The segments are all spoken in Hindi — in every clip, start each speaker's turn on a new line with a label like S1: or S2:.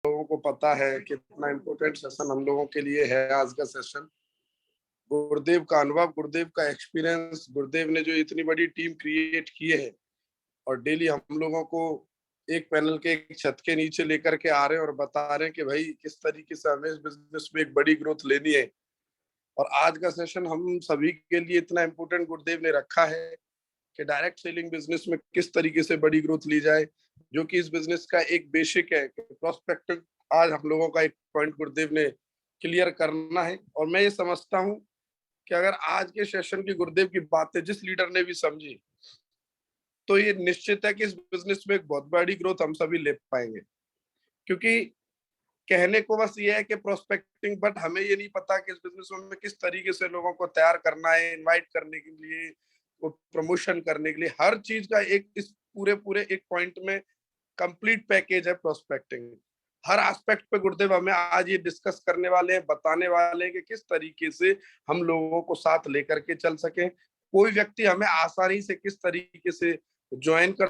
S1: लोगों को पता है कितना इम्पोर्टेंट सेशन हम लोगों के लिए है आज का सेशन। गुरुदेव का अनुभव, गुरुदेव का एक्सपीरियंस, गुरुदेव ने जो इतनी बड़ी टीम क्रिएट की है और डेली हम लोगों को एक पैनल के एक छत के नीचे लेकर के आ रहे हैं और बता रहे हैं कि भाई किस तरीके से हमें इस बिजनेस में एक बड़ी ग्रोथ लेनी है। और आज का सेशन हम सभी के लिए इतना इम्पोर्टेंट गुरुदेव ने रखा है कि डायरेक्ट सेलिंग बिजनेस में किस तरीके से बड़ी ग्रोथ ली जाए, जो कि इस बिजनेस का एक बेसिक है। प्रोस्पेक्टिव आज हम लोगों का एक पॉइंट गुरुदेव ने क्लियर करना है। और मैं ये समझता हूँ कि अगर आज के सेशन की गुरुदेव की बातें जिस लीडर ने भी समझी, तो ये निश्चित है कि इस बिजनेस में एक बहुत बड़ी ग्रोथ हम सभी ले पाएंगे। क्योंकि कहने को बस ये है कि प्रोस्पेक्टिंग, बट हमें ये नहीं पता कि इस बिजनेस में हमें किस तरीके से लोगों को तैयार करना है, इनवाइट करने के लिए, वो प्रमोशन करने के लिए। हर चीज का एक इस पूरे पूरे एक पॉइंट में कंप्लीट पैकेज है प्रोस्पेक्टिंग। हर एस्पेक्ट पे गुरुदेव हमें आज ये डिस्कस करने वाले हैं, बताने वाले हैं कि किस तरीके से हम लोगों को साथ लेकर के चल सके। कोई व्यक्ति हमें आसानी से किस तरीके से ज्वाइन कर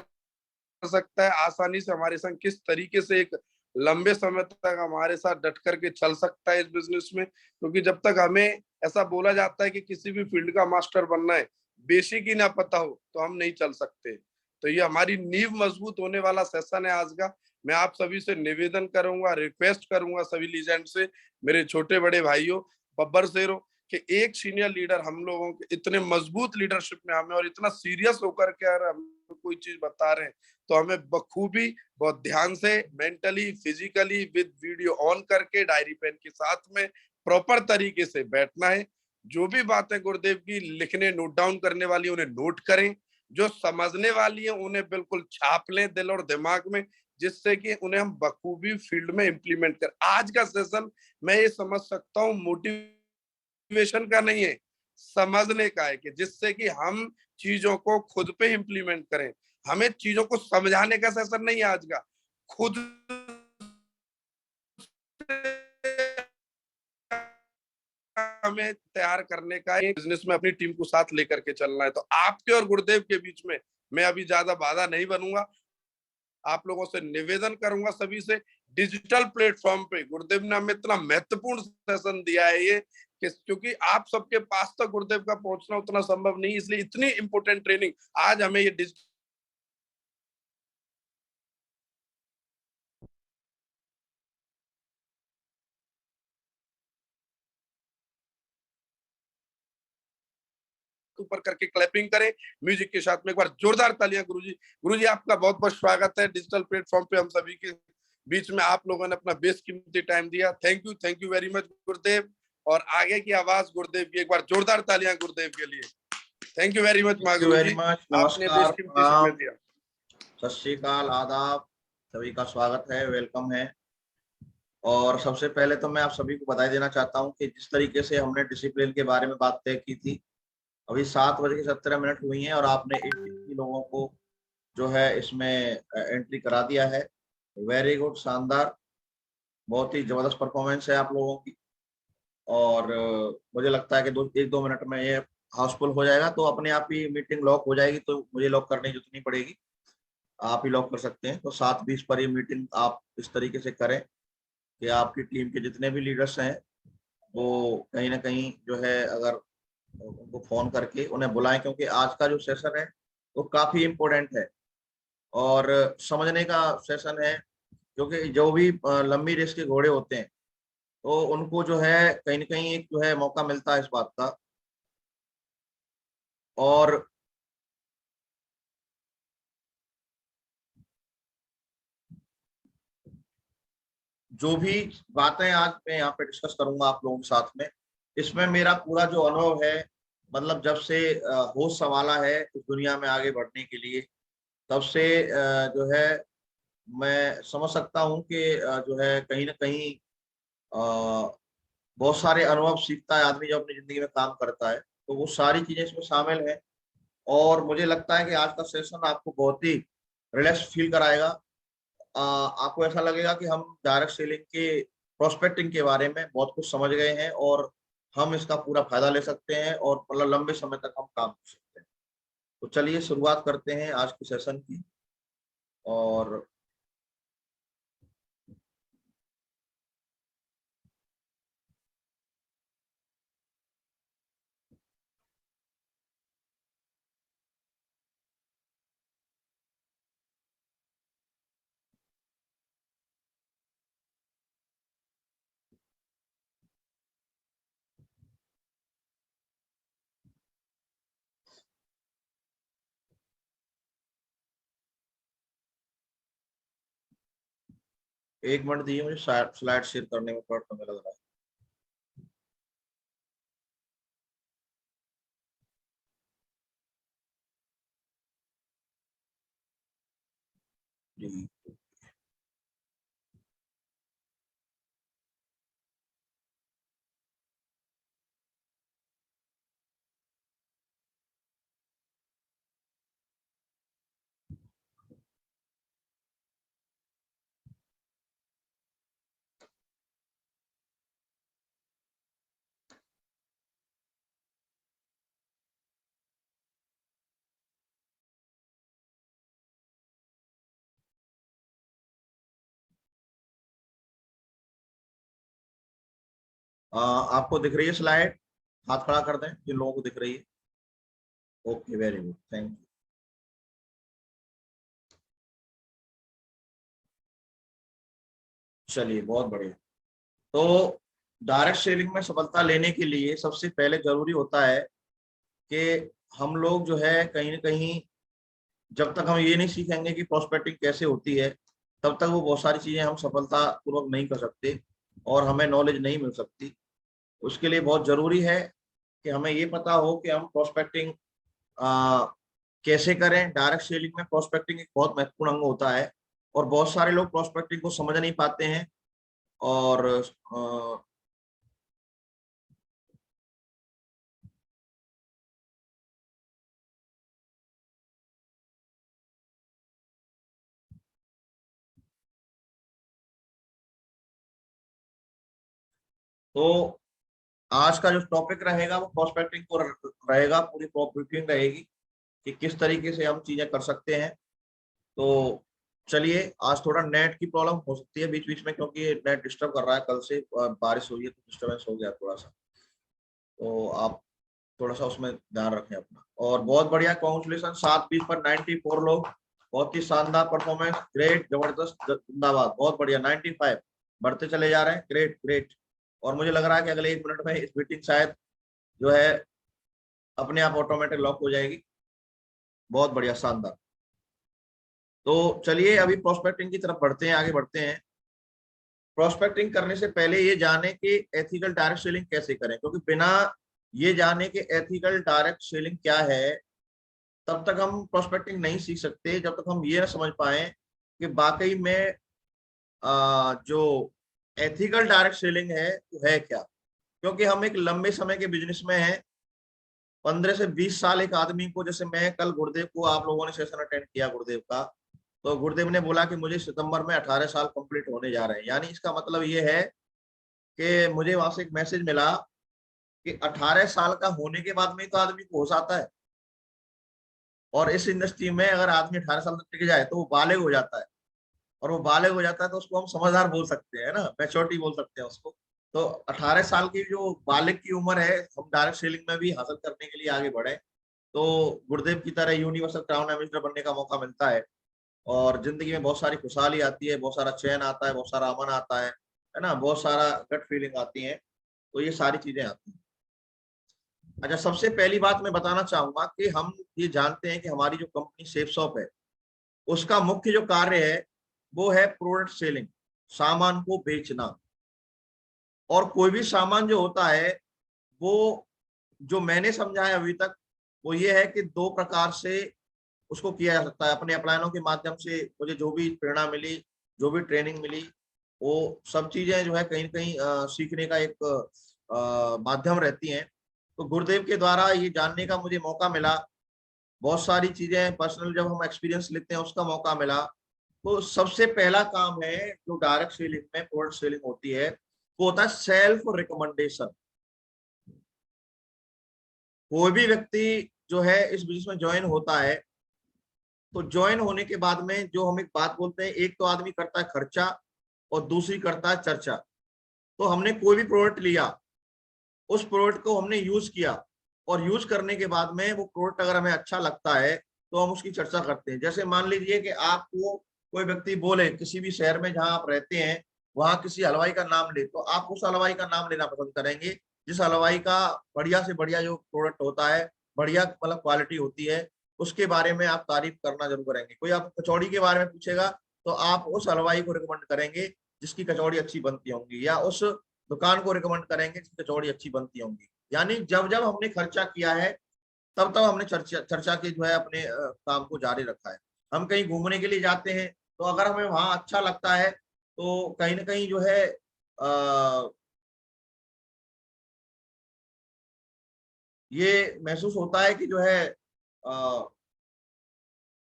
S1: सकता है, आसानी से हमारे संग किस तरीके से एक लंबे समय तक हमारे साथ डट करके चल सकता है इस बिजनेस में। क्योंकि जब तक हमें ऐसा बोला जाता है कि किसी भी फील्ड का मास्टर बनना है, बेसिक ही ना पता हो तो हम नहीं चल सकते। तो ये हमारी नींव मजबूत होने वाला सेशन है आज का। मैं आप सभी से निवेदन करूंगा, रिक्वेस्ट करूंगा सभी लीजेंड से, मेरे छोटे बड़े भाइयों, बब्बर शेरों, कि एक सीनियर लीडर हम लोगों के इतने मजबूत लीडरशिप में हमें और इतना सीरियस होकर के अगर हम कोई चीज बता रहे हैं, तो हमें बखूबी बहुत ध्यान से mentally physically with video on करके डायरी पेन के साथ में प्रॉपर तरीके से बैठना है। जो भी बातें गुरुदेव की लिखने नोट डाउन करने वाली उन्हें नोट करें, जो समझने वाली है उन्हें बिल्कुल छाप लें दिल और दिमाग में, जिससे कि उन्हें हम बखूबी फील्ड में इंप्लीमेंट कर। आज का सेशन मैं ये समझ सकता हूँ मोटिवेशन का नहीं है, समझने का है, कि जिससे कि हम चीजों को खुद पे इंप्लीमेंट करें। हमें चीजों को समझाने का सेशन नहीं है आज का, खुद हमें तैयार करने का, एक बिजनेस में अपनी टीम को साथ लेकर के चलना है। तो आपके और गुरुदेव के बीच में मैं अभी ज्यादा बाधा नहीं बनूंगा। आप लोगों से निवेदन करूंगा सभी से, डिजिटल प्लेटफॉर्म पे गुरुदेव ने हमें इतना महत्वपूर्ण सेशन दिया है ये, कि क्योंकि आप सबके पास तक गुरुदेव का पहुंचना उतना संभव नहीं, इसलिए इतनी इंपॉर्टेंट ट्रेनिंग आज हमें ये डिजिटल ऊपर करके क्लैपिंग करें म्यूजिक के साथ में। एक बार जोरदार तालियां गुरुजी। गुरुजी आपका बहुत बहुत स्वागत है डिजिटल प्लेटफॉर्म पे हम सभी के बीच में। आप लोगों ने अपना बेशकीमती टाइम दिया, थैंक यू वेरी मच गुरुदेव। और आगे की आवाज गुरुदेव की, एक बार जोरदार तालियां गुरुदेव के लिए। थैंक यू वेरी मच माँ
S2: thank you
S1: Guru
S2: very
S1: ji,
S2: much.
S1: आपने
S2: नमस्कार,
S1: बेशकीमती समय
S2: प्रणाम,
S1: दिया।
S2: सत श्री अकाल, आदाब। सभी का स्वागत है, वेलकम है। और सबसे पहले तो मैं आप सभी को बधाई देना चाहता हूं कि जिस तरीके से हमने डिसिप्लिन के बारे में बात तय की थी, अभी 7:17 हुई हैं और आपने 83 लोगों को जो है इसमें एंट्री करा दिया है। वेरी गुड, शानदार, बहुत ही जबरदस्त परफॉर्मेंस है आप लोगों की। और मुझे लगता है कि 1-2 मिनट में ये हाउसफुल हो जाएगा, तो अपने आप ही मीटिंग लॉक हो जाएगी, तो मुझे लॉक करने की जरूरत नहीं पड़ेगी, आप ही लॉक कर सकते हैं। तो 7:20 पर ये मीटिंग आप इस तरीके से करें कि आपकी टीम के जितने भी लीडर्स हैं वो कहीं ना कहीं जो है, अगर उनको फोन करके उन्हें बुलाएं, क्योंकि आज का जो सेशन है वो काफी इम्पोर्टेंट है और समझने का सेशन है। क्योंकि जो भी लंबी रेस के घोड़े होते हैं, तो उनको जो है कहीं ना कहीं एक जो है मौका मिलता है इस बात का। और जो भी बातें आज मैं यहाँ पे डिस्कस करूंगा आप लोगों के साथ में, इसमें मेरा पूरा जो अनुभव है, मतलब जब से होश संभाला है इस दुनिया में आगे बढ़ने के लिए, तब से जो है मैं समझ सकता हूँ कि जो है कहीं ना कहीं बहुत सारे अनुभव सीखता है आदमी जब अपनी जिंदगी में काम करता है, तो वो सारी चीजें इसमें शामिल है। और मुझे लगता है कि आज का सेशन आपको बहुत ही रिलैक्स फील कराएगा। आपको ऐसा लगेगा कि हम डायरेक्ट सेलिंग के प्रोस्पेक्टिंग के बारे में बहुत कुछ समझ गए हैं और हम इसका पूरा फायदा ले सकते हैं और मतलब लंबे समय तक हम काम कर सकते हैं। तो चलिए शुरुआत करते हैं आज के सेशन की। और एक मिनट दीजिए, मुझे स्लाइड शेयर करने में थोड़ा समय लग रहा है। जी आपको दिख रही है स्लाइड? हाथ खड़ा कर दें जिन लोगों को दिख रही है। Okay, very good, thank you. चलिए, बहुत बढ़िया। तो डायरेक्ट सेलिंग में सफलता लेने के लिए सबसे पहले जरूरी होता है कि हम लोग जो है कहीं ना कहीं, जब तक हम ये नहीं सीखेंगे कि प्रोस्पेक्टिंग कैसे होती है, तब तक वो बहुत सारी चीजें हम सफलता पूर्वक नहीं कर सकते और हमें नॉलेज नहीं मिल सकती। उसके लिए बहुत जरूरी है कि हमें ये पता हो कि हम प्रोस्पेक्टिंग कैसे करें। डायरेक्ट सेलिंग में प्रोस्पेक्टिंग एक बहुत महत्वपूर्ण अंग होता है और बहुत सारे लोग प्रोस्पेक्टिंग को समझ नहीं पाते हैं। और तो आज का जो टॉपिक रहेगा वो प्रोस्पेक्टिंग को रहेगा, पूरी प्रोस्पेक्टिंग रहेगी कि किस तरीके से हम चीजें कर सकते हैं। तो चलिए, आज थोड़ा नेट की प्रॉब्लम हो सकती है बीच बीच में, क्योंकि नेट डिस्टर्ब कर रहा है, कल से बारिश हुई है तो डिस्टर्बेंस हो गया थोड़ा सा। तो आप थोड़ा सा उसमें ध्यान रखें अपना। और बहुत बढ़िया, कॉन्ग्रेचुलेशन, 7 20 पर 94 लोग, बहुत ही शानदार परफॉर्मेंस, ग्रेट, जबरदस्त, जिंदाबाद, बहुत बढ़िया। 95 बढ़ते चले जा रहे हैं, ग्रेट ग्रेट। और मुझे लग रहा है कि अगले 1 मिनट में इस मीटिंग शायद जो है अपने आप ऑटोमेटिक लॉक हो जाएगी। बहुत बढ़िया, शानदार। तो चलिए अभी प्रोस्पेक्टिंग की तरफ बढ़ते हैं, आगे बढ़ते हैं। प्रोस्पेक्टिंग करने से पहले ये जाने कि एथिकल डायरेक्ट सेलिंग कैसे करें, क्योंकि बिना ये जाने कि एथिकल डायरेक्ट सेलिंग क्या है, तब तक हम प्रोस्पेक्टिंग नहीं सीख सकते, जब तक हम ये ना समझ पाए कि वाकई में जो एथिकल डायरेक्ट सेलिंग है वो है क्या। क्योंकि हम एक लंबे समय के बिजनेस में हैं, 15 से 20 साल एक आदमी को, जैसे मैं कल गुरुदेव को, आप लोगों ने सेशन अटेंड किया गुरुदेव का, तो गुरुदेव ने बोला कि मुझे सितंबर में 18 साल कंप्लीट होने जा रहे हैं। यानी इसका मतलब ये है कि मुझे वहां से एक मैसेज मिला कि 18 साल का होने के बाद में तो आदमी को होश आता है, और इस इंडस्ट्री में अगर आदमी 18 साल तक टिक जाए तो वो बालिग हो जाता है। और वो बालिग हो जाता है तो उसको हम समझदार बोल सकते हैं ना, मैच्योरिटी बोल सकते हैं उसको। तो 18 साल की जो बालिग की उम्र है, हम डायरेक्ट सेलिंग में भी हासिल करने के लिए आगे बढ़े तो गुरुदेव की तरह यूनिवर्सल क्राउन एम्बेसडर बनने का मौका मिलता है। और जिंदगी में बहुत सारी खुशहाली आती है, बहुत सारा चैन आता है, बहुत सारा अमन आता है ना, बहुत सारा गट फीलिंग आती है। तो ये सारी चीजें आती हैं। अच्छा, सबसे पहली बात मैं बताना चाहूंगा कि हम ये जानते हैं कि हमारी जो कंपनी सेफ शॉप है, उसका मुख्य जो कार्य है वो है प्रोडक्ट सेलिंग, सामान को बेचना। और कोई भी सामान जो होता है वो, जो मैंने समझा है अभी तक, वो ये है कि 2 प्रकार से उसको किया जा सकता है। अपने अपलायनों के माध्यम से मुझे जो भी प्रेरणा मिली, जो भी ट्रेनिंग मिली, वो सब चीजें जो है कहीं ना कहीं सीखने का एक माध्यम रहती हैं। तो गुरुदेव के द्वारा ये जानने का मुझे मौका मिला, बहुत सारी चीजें पर्सनल जब हम एक्सपीरियंस लेते हैं उसका मौका मिला। तो सबसे पहला काम है जो डायरेक्ट सेलिंग में, प्रोडक्ट सेलिंग होती है, वो होता है सेल्फ रिकमेंडेशन। कोई भी व्यक्ति जो है इस बिजनेस में ज्वाइन होता है, तो ज्वाइन होने के बाद में जो हम एक बात बोलते हैं, एक तो आदमी करता है खर्चा और दूसरी करता है चर्चा। तो हमने कोई भी प्रोडक्ट लिया, उस प्रोडक्ट को हमने यूज किया, और यूज करने के बाद में वो प्रोडक्ट अगर हमें अच्छा लगता है तो हम उसकी चर्चा करते हैं। जैसे मान लीजिए कि आपको कोई व्यक्ति बोले किसी भी शहर में जहां आप रहते हैं, वहां किसी हलवाई का नाम ले, तो आप उस हलवाई का नाम लेना पसंद करेंगे जिस हलवाई का बढ़िया से बढ़िया जो प्रोडक्ट होता है, बढ़िया मतलब क्वालिटी होती है, उसके बारे में आप तारीफ करना जरूर करेंगे। कोई आप कचौड़ी के बारे में पूछेगा तो आप उस हलवाई को रिकमेंड करेंगे जिसकी कचौड़ी अच्छी बनती होंगी, या उस दुकान को रिकमेंड करेंगे जिसकी कचौड़ी अच्छी बनती होंगी। यानी जब जब हमने खर्चा किया है तब तब हमने चर्चा चर्चा के जो है अपने काम को जारी रखा है। हम कहीं घूमने के लिए जाते हैं तो अगर हमें वहां अच्छा लगता है तो कहीं ना कहीं जो है ये महसूस होता है कि जो है अ,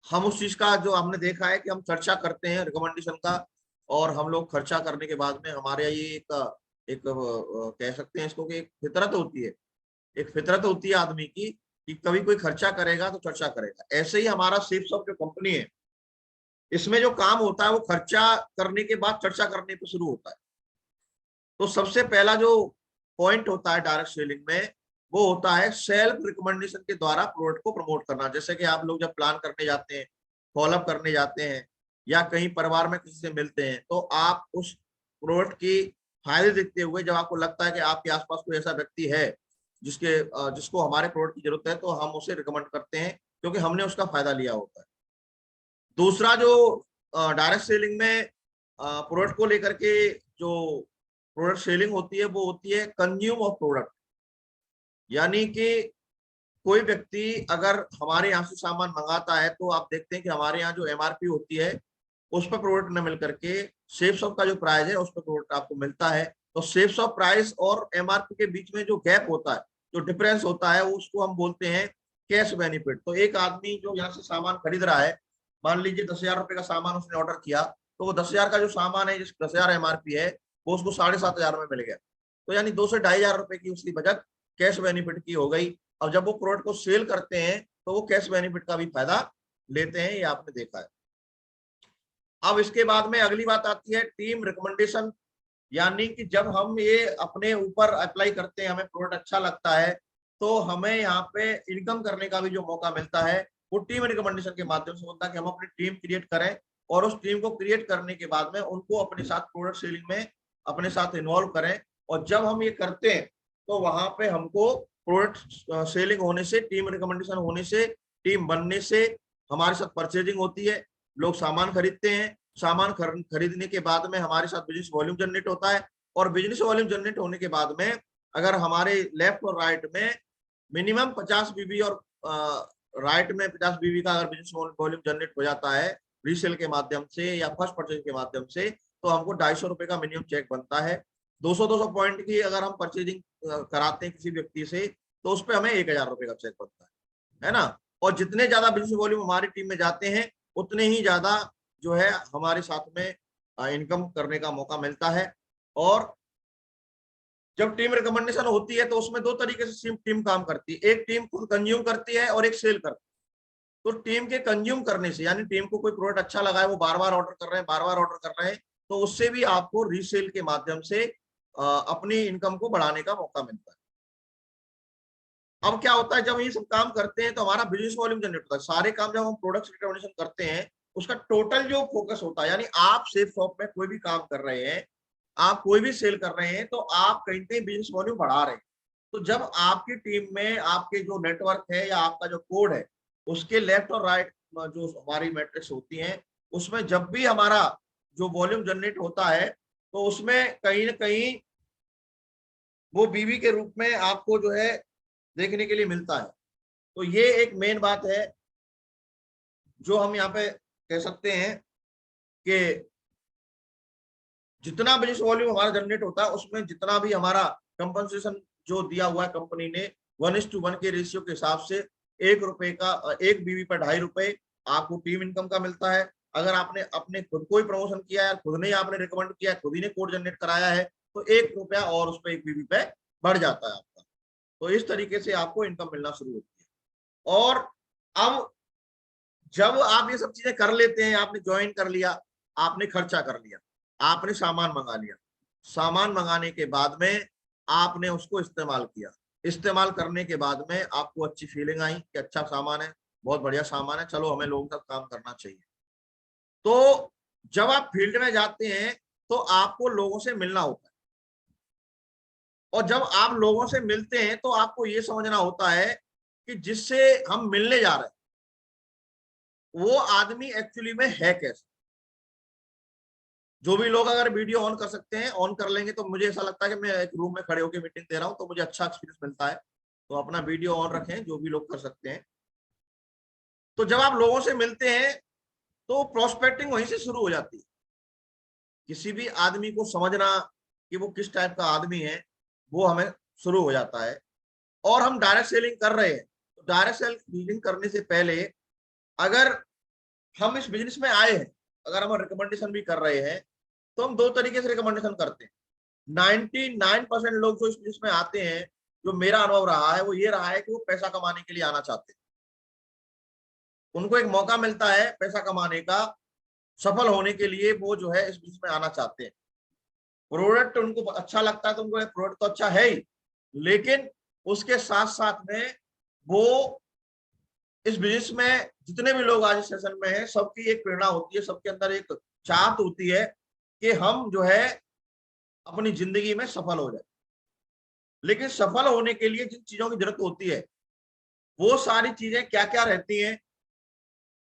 S2: हम उस चीज का जो हमने देखा है कि हम चर्चा करते हैं रिकमेंडेशन का, और हम लोग खर्चा करने के बाद में हमारे ये एक कह सकते हैं इसको कि एक फितरत होती है, एक फितरत होती है आदमी की कि कभी कोई खर्चा करेगा तो चर्चा करेगा। ऐसे ही हमारा सेफ्सॉफ्ट जो कंपनी है, इसमें जो काम होता है वो खर्चा करने के बाद चर्चा करने पे शुरू होता है। तो सबसे पहला जो पॉइंट होता है डायरेक्ट सेलिंग में, वो होता है सेल्फ रिकमेंडेशन के द्वारा प्रोडक्ट को प्रमोट करना। जैसे कि आप लोग जब प्लान करने जाते हैं, फॉलोअप करने जाते हैं, या कहीं परिवार में किसी से मिलते हैं, तो आप उस प्रोडक्ट की फायदे देखते हुए जब आपको लगता है कि आपके आसपास कोई ऐसा व्यक्ति है जिसको हमारे प्रोडक्ट की जरूरत है, तो हम उसे रिकमेंड करते हैं क्योंकि हमने उसका फायदा लिया होता है। दूसरा जो डायरेक्ट सेलिंग में प्रोडक्ट को लेकर के जो प्रोडक्ट सेलिंग होती है, वो होती है कंज्यूम ऑफ प्रोडक्ट। यानी कि कोई व्यक्ति अगर हमारे यहाँ से सामान मंगाता है तो आप देखते हैं कि हमारे यहाँ जो एमआरपी होती है उस पर प्रोडक्ट न मिल करके सेल्स ऑफ का जो प्राइस है उस पर प्रोडक्ट आपको मिलता है। तो सेल्स ऑफ प्राइस और एमआरपी के बीच में जो गैप होता है, जो डिफरेंस होता है, उसको हम बोलते हैं कैश बेनिफिट। तो एक आदमी जो यहाँ से सामान खरीद रहा है, मान लीजिए 10,000 रुपए का सामान उसने ऑर्डर किया, तो वो 10,000 का जो सामान है, जिस 10,000 एमआरपी है, वो उसको 7,500 में मिल गया। तो यानी 2 से 2,500 रुपए की उसकी बचत कैश बेनिफिट की हो गई। और जब वो प्रोडक्ट को सेल करते हैं तो वो कैश बेनिफिट का भी फायदा लेते हैं, ये आपने देखा है। अब इसके बाद में अगली बात आती है टीम रिकमेंडेशन। यानी कि जब हम ये अपने ऊपर अप्लाई करते हैं, हमें प्रोडक्ट अच्छा लगता है, तो हमें यहाँ पे इनकम करने का भी जो मौका मिलता है वो टीम रिकमेंडेशन के माध्यम से होता है कि हम अपनी टीम क्रिएट करें, और उस टीम को क्रिएट करने के बाद में उनको अपने साथ प्रोडक्ट सेलिंग में अपने साथ इन्वॉल्व करें। और जब हम ये करते हैं तो वहां पे हमको प्रोडक्ट सेलिंग होने से, टीम रिकमेंडेशन होने से, टीम बनने से हमारे साथ परचेजिंग होती है, लोग सामान खरीदते हैं, सामान खरीदने के बाद में हमारे साथ बिजनेस वॉल्यूम जनरेट होता है, और बिजनेस वॉल्यूम जनरेट होने के बाद में अगर हमारे लेफ्ट और राइट में मिनिमम 50 बीबी और राइट में 50 बीबी का अगर बिजनेस वॉल्यूम जनरेट हो जाता है रीसेल के माध्यम से या फर्स्ट परचेज के माध्यम से, तो हमको 250 रुपए का मिनिमम चेक बनता है। 200 पॉइंट की अगर हम परचेजिंग कराते हैं किसी व्यक्ति से, तो उस पर हमें 1,000 रुपए का चेक बनता है ना। और जितने ज्यादा बिजनेस वॉल्यूम हमारी टीम में जाते हैं, उतने ही ज्यादा जो है हमारे साथ में इनकम करने का मौका मिलता है। और जब टीम रिकमेंडेशन होती है तो उसमें दो तरीके से टीम काम करती है, एक टीम खुद कंज्यूम करती है और एक सेल करती है। तो टीम के कंज्यूम करने से, यानी टीम को कोई प्रोडक्ट अच्छा लगा है, वो बार बार ऑर्डर कर रहे हैं, बार बार ऑर्डर कर रहे हैं, तो उससे भी आपको रीसेल के माध्यम से अपनी इनकम को बढ़ाने का मौका मिलता है। अब क्या होता है, जब ये सब काम करते हैं तो हमारा बिजनेस वॉल्यूम जनरेट होता है। सारे काम जब हम प्रोडक्ट रिकमेंडेशन करते हैं, उसका टोटल जो फोकस होता है, यानी आप सेफ शॉप में कोई भी काम कर रहे हैं, आप कोई भी सेल कर रहे हैं, तो आप कहीं कहीं बिजनेस वॉल्यूम बढ़ा रहे हैं। तो जब आपकी टीम में आपके जो नेटवर्क है या आपका जो कोड है, उसके लेफ्ट और राइट जो हमारी मैट्रिक्स होती हैं, उसमें जब भी हमारा जो वॉल्यूम जनरेट होता है, तो उसमें कहीं ना कहीं वो बीवी के रूप में आपको जो है देखने के लिए मिलता है। तो ये एक मेन बात है जो हम यहाँ पे कह सकते हैं कि जितना बिजनेस वॉल्यूम हमारा जनरेट होता है, उसमें जितना भी हमारा कंपनसेशन जो दिया हुआ है कंपनी ने 1:1 के रेशियो के हिसाब से, 1 रुपए का, 1 बीवी पर 2.5 रुपए आपको टीम इनकम का मिलता है। अगर आपने अपने खुद को ही प्रमोशन किया है, खुद ने आपने रिकमेंड किया है, खुद ही ने कोड जनरेट कराया है, तो 1 रुपया और उस पर 1 बीवी पे बढ़ जाता है आपका। तो इस तरीके से आपको इनकम मिलना शुरू होती है। और अब जब आप ये सब चीजें कर लेते हैं, आपने ज्वाइन कर लिया, आपने खर्चा कर लिया, आपने सामान मंगा लिया, सामान मंगाने के बाद में आपने उसको इस्तेमाल किया, इस्तेमाल करने के बाद में आपको अच्छी फीलिंग आई कि अच्छा सामान है, बहुत बढ़िया सामान है, चलो हमें लोगों के साथ काम करना चाहिए। तो जब आप फील्ड में जाते हैं तो आपको लोगों से मिलना होता है, और जब आप लोगों से मिलते हैं तो आपको ये समझना होता है कि जिससे हम मिलने जा रहे हैं वो आदमी एक्चुअली में है कैसे। जो भी लोग अगर वीडियो ऑन कर सकते हैं ऑन कर लेंगे तो मुझे ऐसा लगता है कि मैं एक रूम में खड़े होकर मीटिंग दे रहा हूं, तो मुझे अच्छा एक्सपीरियंस मिलता है। तो अपना वीडियो ऑन रखें, जो भी लोग कर सकते हैं। तो जब आप लोगों से मिलते हैं तो प्रोस्पेक्टिंग वहीं से शुरू हो जाती है। किसी भी आदमी को समझना कि वो किस टाइप का आदमी है, वो हमें शुरू हो जाता है। और हम डायरेक्ट सेलिंग कर रहे हैं, तो डायरेक्ट सेलिंग करने से पहले अगर हम इस बिजनेस में आए हैं, अगर हम रिकमेंडेशन भी कर रहे हैं, तो हम दो तरीके से रिकमेंडेशन करते हैं। 99% लोग जो इस बिजनेस में आते हैं, जो मेरा अनुभव रहा है, वो ये रहा है कि वो पैसा कमाने के लिए आना चाहते हैं। उनको एक मौका मिलता है पैसा कमाने का, सफल होने के लिए वो जो है इस बिजनेस में आना चाहते हैं। प्रोडक्ट उनको अच्छा लगता है तो उनको प्रोडक्ट तो अच्छा है ही, लेकिन उसके साथ साथ में वो इस बिजनेस में जितने भी लोग आज इस सेशन में हैं, सबकी एक प्रेरणा होती है, सबके अंदर एक चाहत होती है कि हम जो है अपनी जिंदगी में सफल हो जाए। लेकिन सफल होने के लिए जिन चीजों की जरूरत होती है, वो सारी चीजें क्या क्या रहती हैं,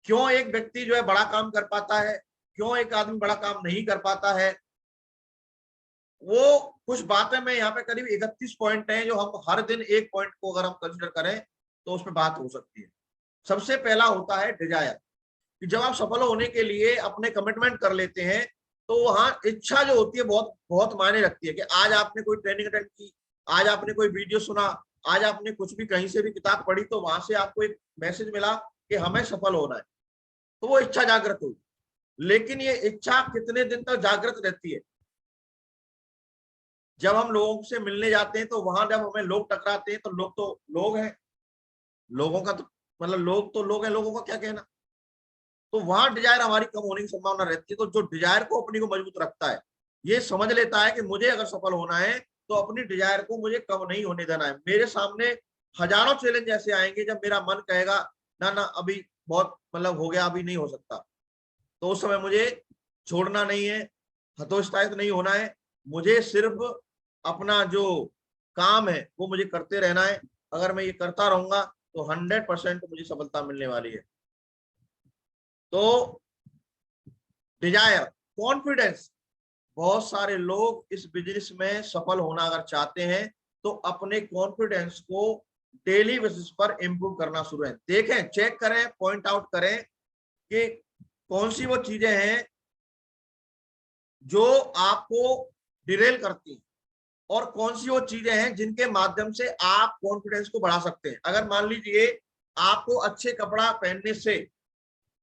S2: क्यों एक व्यक्ति जो है बड़ा काम कर पाता है, क्यों एक आदमी बड़ा काम नहीं कर पाता है, वो कुछ बातें मैं यहाँ पे करीब 31 पॉइंट हैं, जो हम हर दिन एक पॉइंट को अगर हम कंसिडर करें तो उसमें बात हो सकती है। सबसे पहला होता है डिजायर, कि जब आप सफल होने के लिए अपने कमिटमेंट कर लेते हैं, तो वहां इच्छा जो होती है बहुत बहुत मायने रखती है। कि आज आपने कोई ट्रेनिंग अटेंड की, आज आपने कोई वीडियो सुना, आज आपने कुछ भी कहीं से भी किताब पढ़ी, तो वहां से आपको एक मैसेज मिला कि हमें सफल होना है, तो वो इच्छा जागृत हुई। लेकिन ये इच्छा कितने दिन तक जागृत रहती है? जब हम लोगों से मिलने जाते हैं तो वहां जब हमें लोग टकराते हैं, तो लोग हैं, लोगों का तो मतलब लोग तो लोग हैं, लोगों का क्या कहना। तो वहां डिजायर हमारी कम होने की संभावना रहती है। तो जो डिजायर को अपनी को मजबूत रखता है, ये समझ लेता है कि मुझे अगर सफल होना है तो अपनी डिजायर को मुझे कम नहीं होने देना है। मेरे सामने हजारों चैलेंज ऐसे आएंगे जब मेरा मन कहेगा ना ना अभी बहुत मतलब हो गया, अभी नहीं हो सकता, तो उस समय मुझे छोड़ना नहीं है, हतोत्साहित नहीं होना है। मुझे सिर्फ अपना जो काम है वो मुझे करते रहना है। अगर मैं ये करता रहूंगा तो 100% मुझे सफलता मिलने वाली है। तो डिजायर, कॉन्फिडेंस, बहुत सारे लोग इस बिजनेस में सफल होना अगर चाहते हैं तो अपने कॉन्फिडेंस को डेली बेसिस पर इंप्रूव करना शुरू है। देखें, चेक करें, पॉइंट आउट करें कि कौन सी वो चीजें हैं जो आपको डिरेल करती हैं, और कौन सी वो चीजें हैं जिनके माध्यम से आप कॉन्फिडेंस को बढ़ा सकते हैं। अगर मान लीजिए आपको अच्छे कपड़ा पहनने से,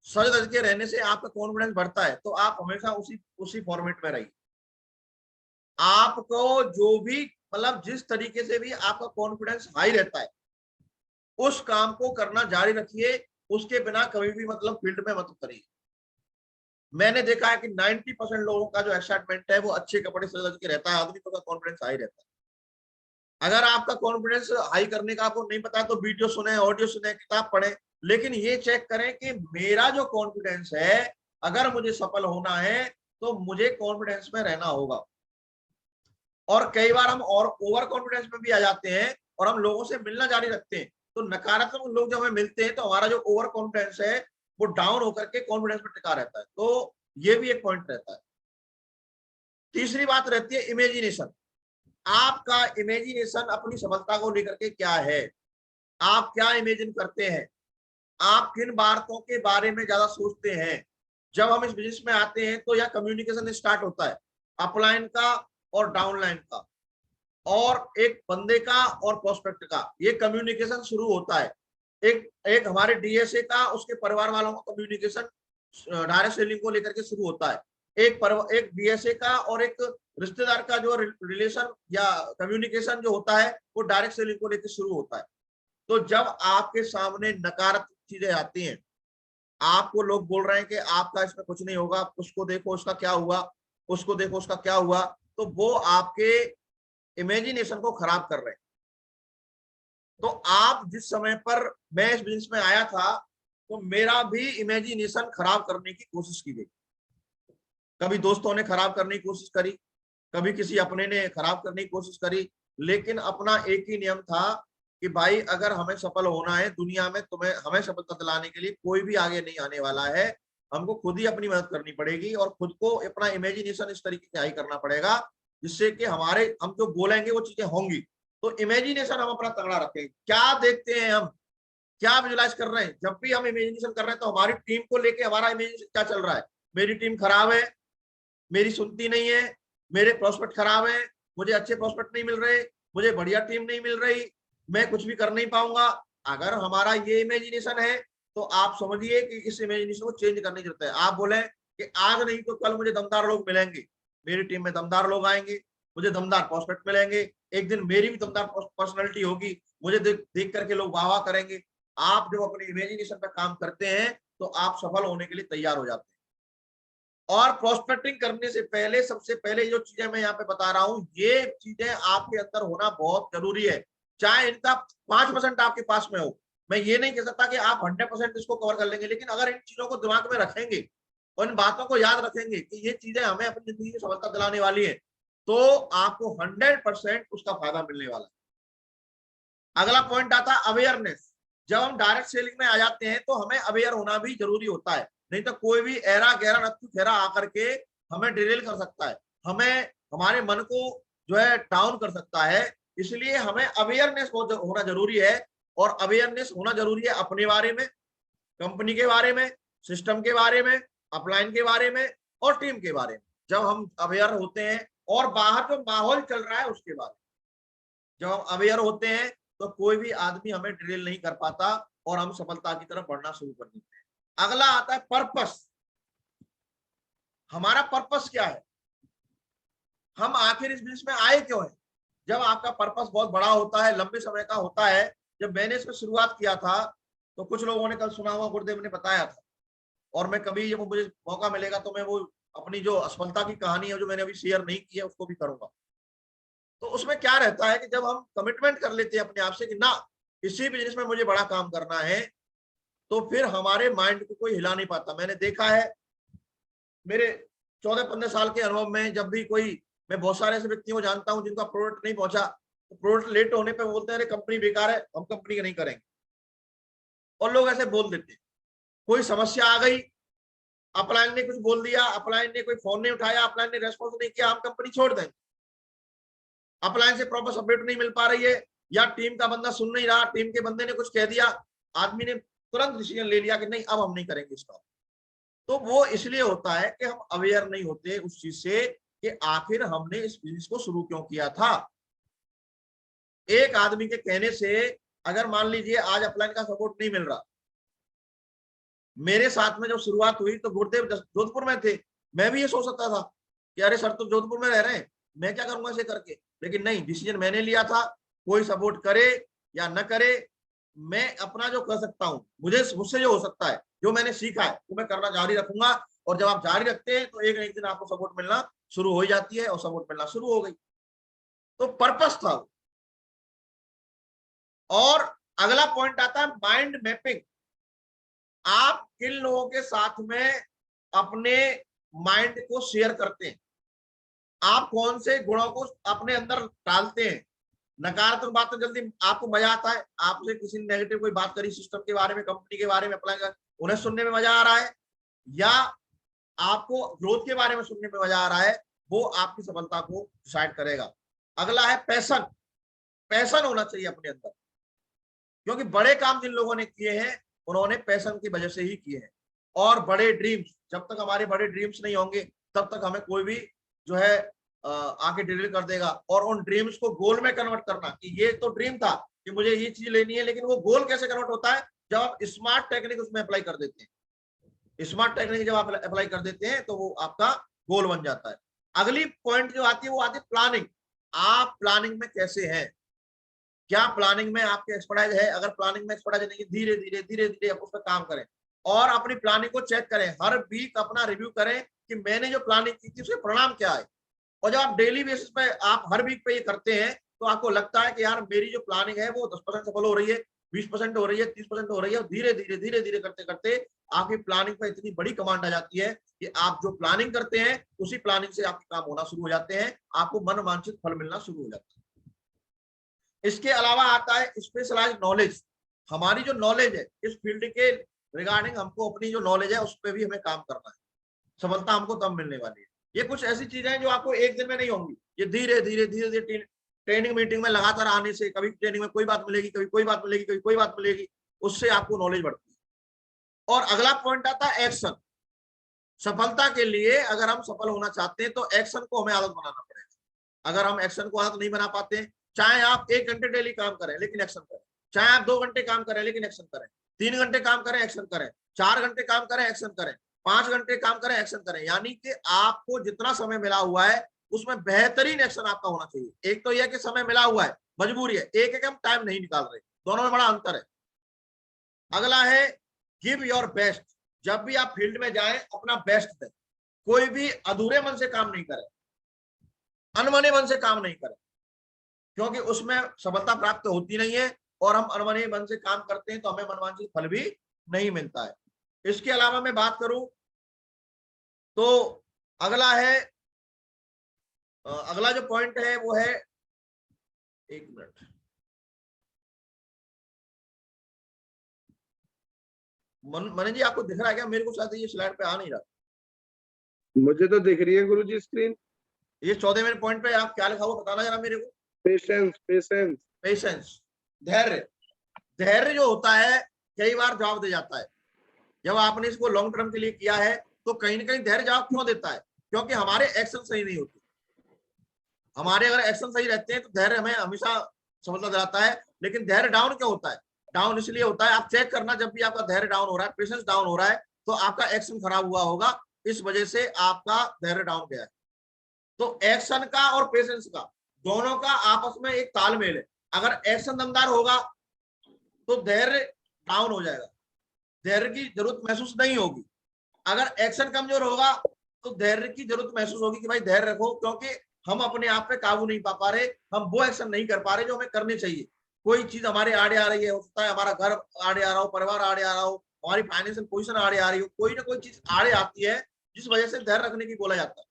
S2: सज धज के रहने से आपका कॉन्फिडेंस बढ़ता है, तो आप हमेशा उसी उसी फॉर्मेट में रहिए। आपको जो भी मतलब जिस तरीके से भी आपका कॉन्फिडेंस हाई रहता है, उस काम को करना जारी रखिए। उसके बिना कभी भी मतलब फील्ड में मत उतरिए। मैंने देखा है कि 90% लोगों का जो एक्साइटमेंट है वो अच्छे कपड़े सज धज के रहता है, आदमी का कॉन्फिडेंस हाई रहता है। अगर आपका कॉन्फिडेंस हाई करने का आपको नहीं पता तो वीडियो सुने, ऑडियो सुने, किताब पढ़े, लेकिन ये चेक करें कि मेरा जो कॉन्फिडेंस है, अगर मुझे सफल होना है तो मुझे कॉन्फिडेंस में रहना होगा। और कई बार हम और ओवर कॉन्फिडेंस में भी आ जाते हैं और हम लोगों से मिलना जारी रखते हैं, तो नकारात्मक लोग जब हमें मिलते हैं तो हमारा जो ओवर कॉन्फिडेंस है वो डाउन होकर के कॉन्फिडेंस में टिका रहता है। तो ये भी एक पॉइंट रहता है। तीसरी बात रहती है इमेजिनेशन। आपका इमेजिनेशन अपनी सफलता को लेकर के क्या है? आप क्या इमेजिन करते हैं? आप किन बातों के बारे में ज्यादा सोचते हैं? जब हम इस बिजनेस में आते हैं तो यह कम्युनिकेशन स्टार्ट होता है, अपलाइन का और डाउनलाइन का, और एक बंदे का और प्रोस्पेक्ट का, ये कम्युनिकेशन शुरू होता है। एक एक हमारे डीएसए का उसके परिवार वालों का कम्युनिकेशन डायरेक्ट सेलिंग को लेकर के शुरू होता है। एक डीएसए का और एक रिश्तेदार का जो रिलेशन या कम्युनिकेशन जो होता है वो डायरेक्ट सेलिंग को लेकर शुरू होता है। तो जब आपके सामने नकारात्मक चीजें आती हैं, आपको लोग बोल रहे हैं कि आपका इसमें कुछ नहीं होगा, उसको देखो उसका क्या हुआ, उसको देखो उसका क्या हुआ, तो वो आपके इमेजिनेशन को खराब कर रहे हैं। तो आप जिस समय पर मैं इस बिजनेस में आया था तो मेरा भी इमेजिनेशन खराब करने की कोशिश की गई। कभी दोस्तों ने खराब करने की कोशिश करी, कभी किसी अपने ने खराब करने की कोशिश करी, लेकिन अपना एक ही नियम था कि भाई अगर हमें सफल होना है दुनिया में, तुम्हें हमें सफलता दिलाने के लिए कोई भी आगे नहीं आने वाला है। हमको खुद ही अपनी मदद करनी पड़ेगी और खुद को अपना इमेजिनेशन इस तरीके से हाई करना पड़ेगा जिससे कि हमारे हम जो बोलेंगे वो चीजें होंगी। तो इमेजिनेशन हम अपना तगड़ा रखें। क्या देखते हैं हम, क्या विजुलाइज कर रहे हैं? जब भी हम इमेजिनेशन कर रहे हैं तो हमारी टीम को लेके हमारा इमेजिनेशन क्या चल रहा है? मेरी टीम खराब है, मेरी सुनती नहीं है, मेरे प्रोस्पेक्ट खराब है, मुझे अच्छे प्रोस्पेक्ट नहीं मिल रहे, मुझे बढ़िया टीम नहीं मिल रही, मैं कुछ भी कर नहीं पाऊंगा। अगर हमारा ये इमेजिनेशन है तो आप समझिए कि इस इमेजिनेशन को चेंज करने की जरूरत है। आप बोले कि आज नहीं तो कल मुझे दमदार लोग मिलेंगे, मेरी टीम में दमदार लोग आएंगे, मुझे दमदार प्रोस्पेक्ट मिलेंगे, एक दिन मेरी भी दमदार पर्सनैलिटी होगी, मुझे देख करके लोग वाह वाह करेंगे। आप जब अपने इमेजिनेशन पे काम करते हैं तो आप सफल होने के लिए तैयार हो जाते हैं। और प्रोस्पेक्टिंग करने से पहले सबसे पहले जो चीजें मैं यहाँ पे बता रहा हूँ, ये चीजें आपके अंदर होना बहुत जरूरी है। चाहे इनका 5% आपके पास में हो, मैं ये नहीं कह सकता कि आप 100% इसको कवर कर लेंगे, लेकिन अगर इन चीजों को दिमाग में रखेंगे और इन बातों को याद रखेंगे कि ये चीजें हमें अपनी जिंदगी में सफलता दिलाने वाली है, तो आपको 100% उसका फायदा मिलने वाला है। अगला पॉइंट आता है अवेयरनेस। जब हम डायरेक्ट सेलिंग में आ जाते हैं तो हमें अवेयर होना भी जरूरी होता है, नहीं तो कोई भी एरा गहरा नत्थु खेरा आकर के हमें डिरेल कर सकता है, हमें हमारे मन को जो है डाउन कर सकता है। इसलिए हमें अवेयरनेस होना जरूरी है। और अवेयरनेस होना जरूरी है अपने बारे में, कंपनी के बारे में, सिस्टम के बारे में, अपलाइन के बारे में और टीम के बारे में। जब हम अवेयर होते हैं और बाहर जो माहौल चल रहा है उसके बारे में जब हम अवेयर होते हैं तो कोई भी आदमी हमें ड्रिल नहीं कर पाता और हम सफलता की तरफ बढ़ना शुरू कर देते हैं। अगला आता है पर्पस। हमारा पर्पस क्या है? हम आखिर इस बिजनेस में आए क्यों हैं? जब आपका पर्पस बहुत बड़ा होता है, लंबे समय का होता है। जब मैंने इसमें शुरुआत किया था तो कुछ लोगों ने कल सुना हुआ गुरुदेव ने बताया था, और मैं कभी जब मुझे मौका मिलेगा तो मैं वो अपनी जो असफलता की कहानी है जो मैंने अभी शेयर नहीं की है उसको भी करूंगा। तो उसमें क्या रहता है कि जब हम कमिटमेंट कर लेते हैं अपने आप से कि ना इसी बिजनेस में मुझे बड़ा काम करना है, तो फिर हमारे माइंड को कोई हिला नहीं पाता। मैंने देखा है मेरे 14-15 साल के अनुभव में, जब भी कोई, मैं बहुत सारे ऐसे व्यक्तियों को जानता हूं जिनका प्रोडक्ट नहीं पहुंचा, तो प्रोडक्ट लेट होने पे बोलते हैं अरे कंपनी बेकार है, हम कंपनी का नहीं करेंगे। और लोग ऐसे बोल देते हैं। कोई समस्या आ गई, अपलाइन ने कुछ बोल दिया, अपलाइन ने कोई फोन नहीं उठाया, अपलाइन ने रेस्पॉन्स नहीं किया, हम कंपनी छोड़ देंगे। अपलाइन से प्रॉपर सपोर्ट नहीं मिल पा रही है, या टीम का बंदा सुन नहीं रहा, टीम के बंदे ने कुछ कह दिया, आदमी ने तुरंत डिसीजन ले लिया कि नहीं अब हम नहीं करेंगे इसका। तो वो इसलिए होता है कि हम अवेयर नहीं होते उस चीज से कि आखिर हमने इस बिजनेस को शुरू क्यों किया था। एक आदमी के कहने से अगर मान लीजिए आज अपलाइन का सपोर्ट नहीं मिल रहा, मेरे साथ में जब शुरुआत हुई तो गुरुदेव जोधपुर में थे, मैं भी ये सोच सकता था कि अरे सर तो जोधपुर में रह रहे हैं, मैं क्या करूंगा इसे करके। लेकिन नहीं, डिसीजन मैंने लिया था, कोई सपोर्ट करे या न करे, मैं अपना जो कर सकता हूँ, मुझसे जो हो सकता है, जो मैंने सीखा है वो मैं करना जारी रखूंगा। और जब आप जारी रखते हैं तो एक न एक दिन आपको सपोर्ट मिलना शुरू हो जाती है, और सपोर्ट मिलना शुरू हो गई। तो पर्पस था। और अगला पॉइंट आता है माइंड मैपिंग। आप किन लोगों के साथ में अपने माइंड को शेयर करते हैं, आप कौन से गुणों को अपने अंदर डालते हैं। नकारात्मक बात तो जल्दी आपको मजा आता है, आपसे किसी ने नेगेटिव कोई बात करी सिस्टम के बारे में, कंपनी के बारे में, अप्लाई कर, उन्हें सुनने में मजा आ रहा है, या आपको ग्रोथ के बारे में सुनने में मजा आ रहा है, वो आपकी सफलता को डिसाइड करेगा। अगला है पैशन। पैशन होना चाहिए अपने अंदर, क्योंकि बड़े काम जिन लोगों ने किए हैं उन्होंने पैशन की वजह से ही किए हैं। और बड़े ड्रीम्स, जब तक हमारे बड़े ड्रीम्स नहीं होंगे तब तक हमें कोई भी जो है आके डिलील कर देगा। और उन ड्रीम्स को गोल में कन्वर्ट करना, कि ये तो ड्रीम था कि मुझे ये चीज लेनी है, लेकिन वो गोल कैसे कन्वर्ट होता है? जब आप स्मार्ट टेक्निक उसमें अप्लाई कर देते हैं। स्मार्ट टेक्निक जब आप अप्लाई कर देते हैं तो वो आपका गोल बन जाता है। अगली पॉइंट जो आती है वो आती है प्लानिंग। आप प्लानिंग में कैसे हैं? क्या प्लानिंग में आपके एक्सपर्टाइज है? अगर प्लानिंग में एक्सपर्टाइज नहीं, धीरे धीरे आप उस पर काम करें और अपनी प्लानिंग को चेक करें। हर वीक अपना रिव्यू करें कि मैंने जो प्लानिंग की थी उसके परिणाम क्या है। और जब आप डेली बेसिस पे, आप हर वीक पे ये करते हैं, तो आपको लगता है कि यार मेरी जो प्लानिंग है वो 10% सफल हो रही है, 20% हो रही है, 30% हो रही है। और धीरे धीरे करते करते आपकी प्लानिंग पर इतनी बड़ी कमांड आ जाती है कि आप जो प्लानिंग करते हैं उसी प्लानिंग से आपके काम होना शुरू हो जाते हैं, आपको मन वांछित फल मिलना शुरू हो जाता है। इसके अलावा आता है स्पेशलाइज्ड नॉलेज। हमारी जो नॉलेज है इस फील्ड के रिगार्डिंग हमको अपनी जो नॉलेज है उस पर भी हमें काम करना है, सफलता हमको तब मिलने वाली है। ये कुछ ऐसी चीजें हैं जो आपको एक दिन में नहीं होंगी, ये धीरे धीरे धीरे धीरे ट्रेनिंग मीटिंग में लगातार आने से, कभी ट्रेनिंग में कोई बात मिलेगी, कभी कोई बात मिलेगी, कभी कोई बात मिलेगी, उससे आपको नॉलेज बढ़ती है। और अगला पॉइंट आता है एक्शन। सफलता के लिए अगर हम सफल होना चाहते हैं तो एक्शन को हमें आदत बनाना पड़ेगा। अगर हम एक्शन को आदत नहीं बना पाते, चाहे आप 1 घंटे डेली काम करें लेकिन एक्शन करें, चाहे आप 2 घंटे काम करें लेकिन एक्शन करें, 3 घंटे काम करें एक्शन करें, 4 घंटे काम करें एक्शन करें, 5 घंटे काम करें एक्शन करें, यानी कि आपको जितना समय मिला हुआ है उसमें बेहतरीन एक्शन आपका होना चाहिए। एक तो यह कि समय मिला हुआ है, मजबूरी है, एक है कि हम टाइम नहीं निकाल रहे, दोनों में बड़ा अंतर है। अगला है गिव योर बेस्ट। जब भी आप फील्ड में जाएं अपना बेस्ट दें, कोई भी अधूरे मन से काम नहीं करें, अनमने मन से काम नहीं करें, क्योंकि उसमें सफलता प्राप्त होती नहीं है, और हम अनमने मन से काम करते हैं तो हमें मनवांछित फल भी नहीं मिलता है। इसके अलावा मैं बात करूं तो अगला है, अगला जो पॉइंट है वो है, एक मिनट, मनी जी आपको दिख रहा है क्या? मेरे को शायद ये स्लाइड पे आ नहीं रहा।
S1: मुझे तो दिख रही है गुरुजी स्क्रीन।
S2: ये 14वें पॉइंट पे आप क्या लिखा हुआ बताना जरा मेरे को।
S1: पेशेंस, पेशेंस,
S2: पेशेंस, धैर्य। धैर्य जो होता है कई बार जवाब दे जाता है। जब आपने इसको लॉन्ग टर्म के लिए किया है तो कहीं ना कहीं धैर्य जवाब क्यों देता है? क्योंकि हमारे एक्शन सही नहीं होते। हमारे अगर एक्शन सही रहते हैं तो धैर्य हमें हमेशा सफलता दिलाता है। लेकिन धैर्य डाउन क्यों होता है? डाउन इसलिए होता है, आप चेक करना, जब भी आपका धैर्य डाउन हो रहा है, पेशेंस डाउन हो रहा है, तो आपका एक्शन खराब हुआ होगा, इस वजह से आपका धैर्य डाउन गया है। तो एक्शन का और पेशेंस का दोनों का आपस में एक तालमेल है। अगर एक्शन दमदार होगा तो धैर्य डाउन हो जाएगा, धैर्य की जरूरत महसूस नहीं होगी। अगर एक्शन कमजोर होगा तो धैर्य की जरूरत महसूस होगी कि भाई धैर्य रखो, क्योंकि हम अपने आप पे काबू नहीं पा रहे, हम वो एक्शन नहीं कर पा रहे जो हमें करनी चाहिए। कोई चीज हमारे आड़े आ रही है, हो सकता है हमारा घर आड़े आ रहा हो, परिवार आड़े आ रहा हो, हमारी फाइनेंशियल पोजीशन आड़े आ रही हो, कोई ना कोई चीज आड़े आती है जिस वजह से धैर्य रखने की बोला जाता है।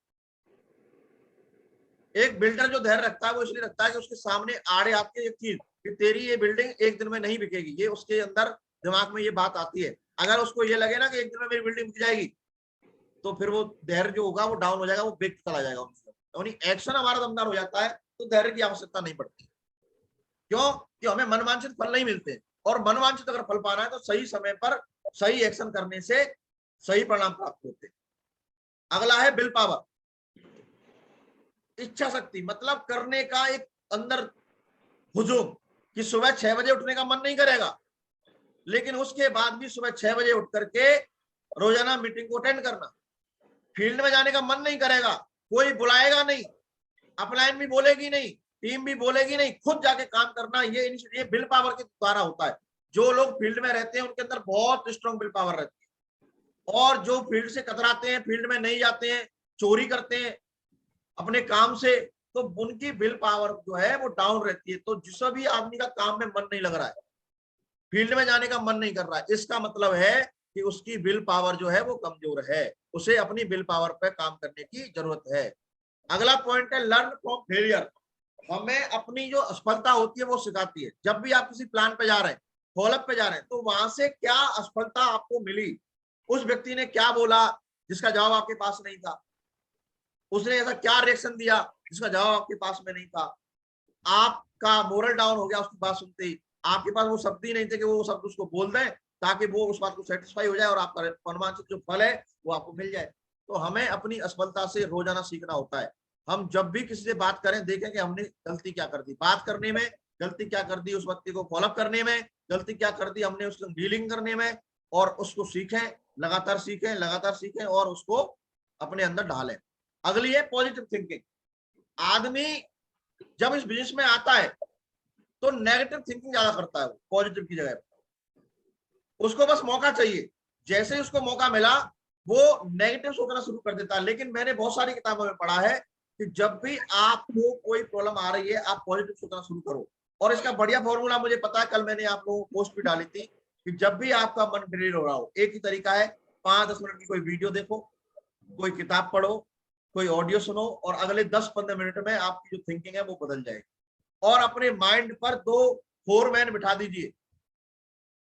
S2: एक बिल्डर जो धैर्य रखता है वो इसलिए रखता है कि उसके सामने आड़े आती है एक चीज कि तेरी ये बिल्डिंग एक दिन में नहीं बिकेगी, ये उसके अंदर दिमाग में ये बात आती है। अगर उसको ये लगे ना कि एक दिन में मेरी बिल्डिंग बिक जाएगी, तो फिर वो धैर्य जो होगा वो डाउन हो जाएगा, वो बेक चला जाएगा। यानी एक्शन हमारा दमदार हो जाता है तो धैर्य की आवश्यकता नहीं पड़ती। क्यों? कि हमें मनवांछित फल नहीं मिलते, और मनवांछित अगर फल पाना है तो सही समय पर सही एक्शन करने से सही परिणाम प्राप्त होते हैं। अगला है विल पावर, इच्छा शक्ति, मतलब करने का एक अंदर हुजूम, कि सुबह 6 बजे उठने का मन नहीं करेगा, लेकिन उसके बाद भी सुबह 6 बजे उठ करके रोजाना मीटिंग को अटेंड करना। फील्ड में जाने का मन नहीं करेगा, कोई बुलाएगा नहीं, अपलाइन भी बोलेगी नहीं, टीम भी बोलेगी नहीं, खुद जाके काम करना, ये विल पावर के द्वारा होता है। जो लोग फील्ड में रहते हैं उनके अंदर बहुत स्ट्रॉन्ग विल पावर रहती है, और जो फील्ड से कतराते हैं, फील्ड में नहीं जाते हैं, चोरी करते हैं अपने काम से, तो उनकी विल पावर जो है वो डाउन रहती है। तो जिस भी आदमी का काम में मन नहीं लग रहा है, फील्ड में जाने का मन नहीं कर रहा है, इसका मतलब है कि उसकी विल पावर जो है वो कमजोर है, उसे अपनी विल पावर पर काम करने की जरूरत है। अगला पॉइंट है लर्न फ्रॉम फेलियर। हमें अपनी जो असफलता होती है वो सिखाती है। जब भी आप किसी प्लान पे जा रहे हैं, फॉलोअप पे जा रहे हैं, तो वहां से क्या असफलता आपको मिली, उस व्यक्ति ने क्या बोला जिसका जवाब आपके पास नहीं था, उसने ऐसा क्या रिएक्शन दिया जिसका जवाब आपके पास में नहीं था, आपका मोरल डाउन हो गया उसकी बात सुनते ही, आपके पास वो शब्द ही नहीं थे कि वो शब्द उसको बोल दें ताकि वो उस बात को सेटिस्फाई हो जाए और आपका मनवांछित जो फल है वो आपको मिल जाए। तो हमें अपनी असफलता से रोजाना सीखना होता है। हम जब भी किसी से बात करें देखें कि हमने गलती क्या कर दी, बात करने में गलती क्या कर दी, उस व्यक्ति को फॉलोअप करने में गलती क्या कर दी हमने, उसको डीलिंग करने में, और उसको सीखें, लगातार सीखें, लगातार सीखें और उसको अपने अंदर ढालें। अगली है पॉजिटिव थिंकिंग। आदमी जब इस बिजनेस में आता है तो नेगेटिव थिंकिंग ज्यादा करता है, पॉजिटिव की जगह उसको बस मौका चाहिए, जैसे ही उसको मौका मिला वो नेगेटिव सोचना शुरू कर देता है। लेकिन मैंने बहुत सारी किताबों में पढ़ा है कि जब भी आपको कोई प्रॉब्लम आ रही है आप पॉजिटिव सोचना शुरू करो। और इसका बढ़िया फॉर्मूला मुझे पता है, कल मैंने आप लोगों को पोस्ट भी डाली थी कि जब भी आपका मन ड्रिल हो रहा हो, एक ही तरीका है, 5-10 मिनट की कोई वीडियो देखो, कोई किताब पढ़ो, कोई ऑडियो सुनो, और अगले 10-15 मिनट में आपकी जो थिंकिंग है वो बदल जाएगी। और अपने माइंड पर 2 फोरमैन बिठा दीजिए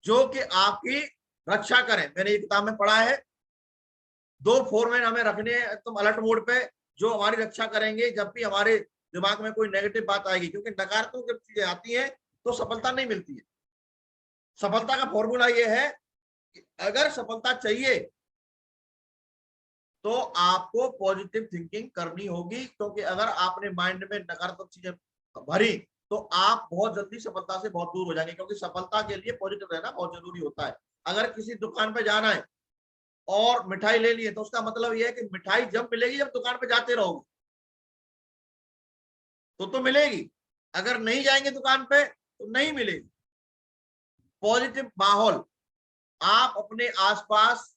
S2: जो कि आपकी रक्षा करें। मैंने ये किताब में पढ़ा है, 2 फॉर्मेट हमें रखने हैं एकदम अलर्ट मोड पे, जो हमारी रक्षा करेंगे जब भी हमारे दिमाग में कोई नेगेटिव बात आएगी, क्योंकि नकारात्मक जब चीजें आती है तो सफलता नहीं मिलती है। सफलता का फॉर्मूला ये है कि अगर सफलता चाहिए तो आपको पॉजिटिव थिंकिंग करनी होगी, क्योंकि अगर आपने माइंड में नकारात्मक चीजें भरी तो आप बहुत जल्दी सफलता से बहुत दूर हो जाएंगे, क्योंकि सफलता के लिए पॉजिटिव रहना बहुत जरूरी होता है। अगर किसी दुकान पे जाना है और मिठाई लेनी है तो उसका मतलब यह है कि मिठाई जब मिलेगी जब दुकान पे जाते रहोगे तो मिलेगी, अगर नहीं जाएंगे दुकान पे तो नहीं मिलेगी। पॉजिटिव माहौल, आप अपने आसपास